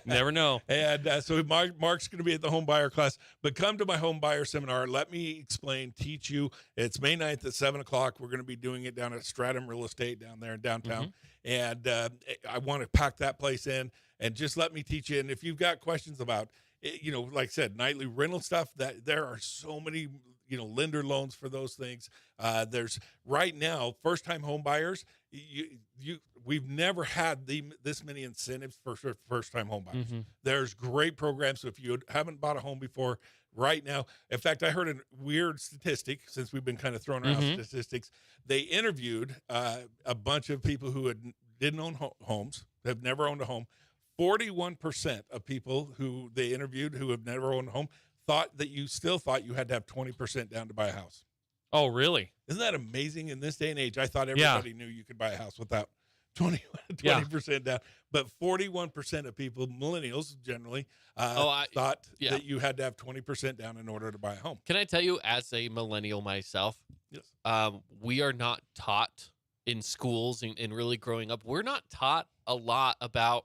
never know. And so Mark's going to be at the home buyer class, but come to my home buyer seminar. Let me explain, teach you. It's May 9th at 7:00. We're going to be doing it down at Stratum Real Estate down there in downtown. And I want to pack that place in and just let me teach you. And if you've got questions about, like I said, nightly rental stuff, that there are so many, lender loans for those things. There's right now, first-time home buyers, we've never had this many incentives for first-time home buyers. There's great programs. So if you haven't bought a home before, right now. In fact, I heard a weird statistic, since we've been kind of throwing around statistics. They interviewed a bunch of people who didn't own homes, have never owned a home. 41% of people who they interviewed who have never owned a home thought that you had to have 20% down to buy a house. Oh, really? Isn't that amazing in this day and age? I thought everybody knew you could buy a house without 20% down. But 41% of people, millennials generally, thought that you had to have 20% down in order to buy a home. Can I tell you, as a millennial myself, we are not taught in schools and really growing up, we're not taught a lot about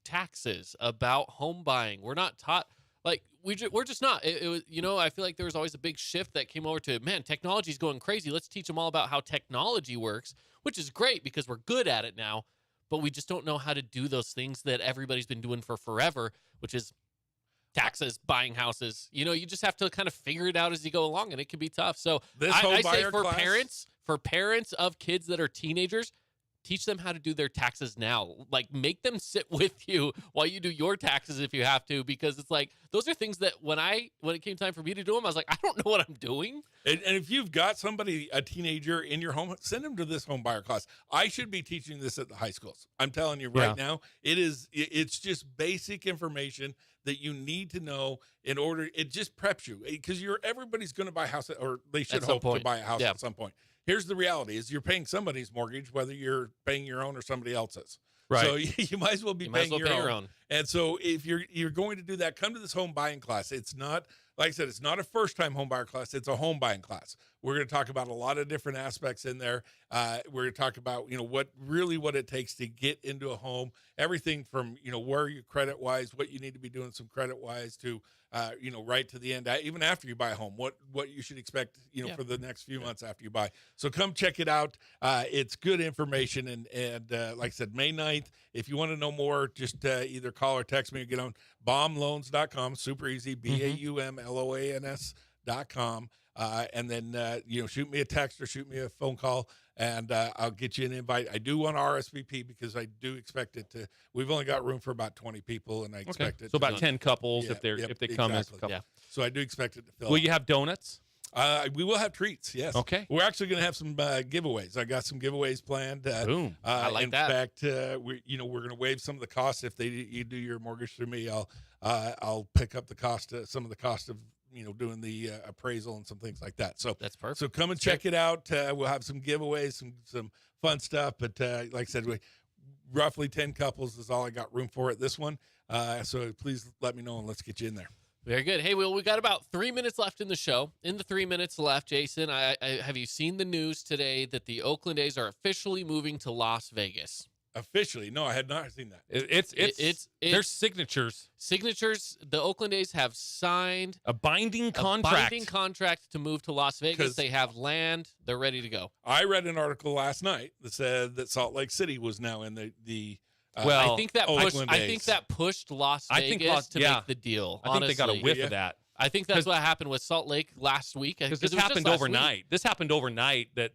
taxes, about home buying. We're not taught, like, we're just not. It was, I feel like there was always a big shift that came over to, man, technology's going crazy. Let's teach them all about how technology works, which is great because we're good at it now, but we just don't know how to do those things that everybody's been doing for forever, which is taxes, buying houses. You just have to kind of figure it out as you go along, and it can be tough. So I say for parents of kids that are teenagers, teach them how to do their taxes now. Like, make them sit with you while you do your taxes if you have to, because it's like, those are things that when it came time for me to do them, I was like, I don't know what I'm doing. And if you've got a teenager in your home, send them to this home buyer class. I should be teaching this at the high schools. I'm telling you right now, it's just basic information that you need to know in order. It just preps you, because everybody's going to buy a house, or they should hope to buy a house at some point. Here's the reality: is you're paying somebody's mortgage, whether you're paying your own or somebody else's. Right. So you might as well be paying your own. And so if you're going to do that, come to this home buying class. It's not, like I said, it's not a first-time home buyer class. It's a home buying class. We're going to talk about a lot of different aspects in there. We're going to talk about, what it takes to get into a home. Everything from, where you credit-wise, what you need to be doing some credit-wise to, right to the end, even after you buy a home, what you should expect, for the next few months after you buy. So come check it out. It's good information. And like I said, May 9th, if you want to know more, just either call or text me or get on baumloans.com. Super easy, BAUMLOANS.com. And then, shoot me a text or shoot me a phone call, and I'll get you an invite. I do want RSVP because I do expect it to. We've only got room for about 20 people, and I expect it. So about 10 couples if they come as a couple. Yeah. So I do expect it to fill. Will you have donuts? We will have treats. Yes. Okay. We're actually going to have some giveaways. I got some giveaways planned. Boom. I like that. In fact, we're going to waive some of the costs if you do your mortgage through me. I'll pick up some of the cost of doing the appraisal and some things like that. So that's perfect. So come and check it out. We'll have some giveaways, some fun stuff. But like I said, roughly 10 couples is all I got room for at this one. So please let me know and let's get you in there. Very good. Hey, Will, we got about 3 minutes left in the show. In the 3 minutes left, Jason, have you seen the news today that the Oakland A's are officially moving to Las Vegas? Officially? No, I had not seen that. It's their signatures. Signatures. The Oakland A's have signed a binding contract to move to Las Vegas. They have land. They're ready to go. I read an article last night that said that Salt Lake City was now in the I think that pushed Las Vegas to make the deal. I think they got a whiff of that. I think that's what happened with Salt Lake last week. Because this happened overnight. This happened overnight that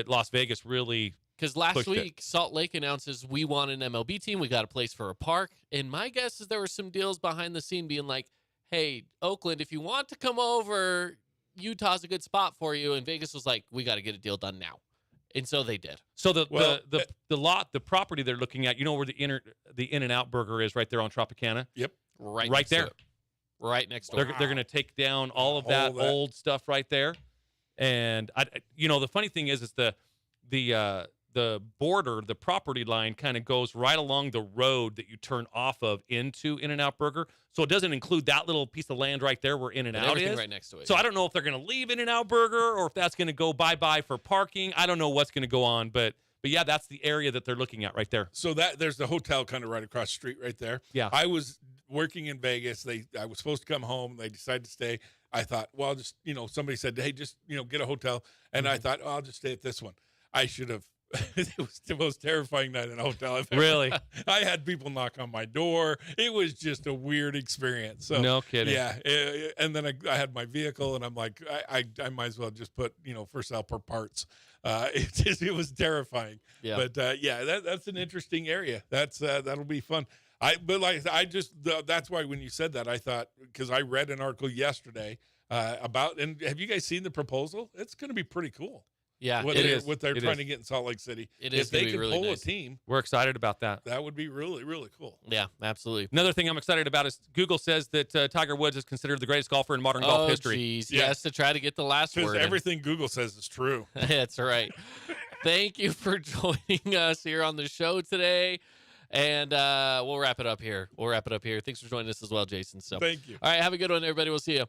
Las Vegas really. Because last week, Salt Lake announces we want an MLB team. We got a place for a park. And my guess is there were some deals behind the scene being like, hey, Oakland, if you want to come over, Utah's a good spot for you. And Vegas was like, we got to get a deal done now. And so they did. So the property they're looking at, where the In-N-Out Burger is right there on Tropicana? Yep. Right there. Right next door. They're going to take down all of that old stuff right there. And, the funny thing is the border, the property line kind of goes right along the road that you turn off of into In-N-Out Burger. So it doesn't include that little piece of land right there where In-N-Out is. Right next to it. So I don't know if they're going to leave In-N-Out Burger or if that's going to go bye-bye for parking. I don't know what's going to go on, but yeah, that's the area that they're looking at right there. So there's the hotel kind of right across the street right there. Yeah. I was working in Vegas. I was supposed to come home. They decided to stay. I thought, well, just, somebody said, hey, just, get a hotel. And I thought, I'll just stay at this one. I should have. It was the most terrifying night in a hotel I've ever. Really? I had people knock on my door. It was just a weird experience. So no kidding. Yeah, and then I had my vehicle, and I'm like, I might as well just put for sale per parts. It was terrifying. Yeah. But that's an interesting area. That'll be fun. That's why when you said that, I thought, because I read an article yesterday about, and have you guys seen the proposal? It's going to be pretty cool. Yeah, what they're trying to get in Salt Lake City. It is. If they can really pull nice. a team, we're excited about that. That would be really, really cool. Yeah, absolutely. Another thing I'm excited about is Google says that Tiger Woods is considered the greatest golfer in modern golf history. Geez. Yes, to try to get the last word. Because everything Google says is true. That's right. Thank you for joining us here on the show today. And we'll wrap it up here. Thanks for joining us as well, Jason. So, thank you. All right, have a good one, everybody. We'll see you.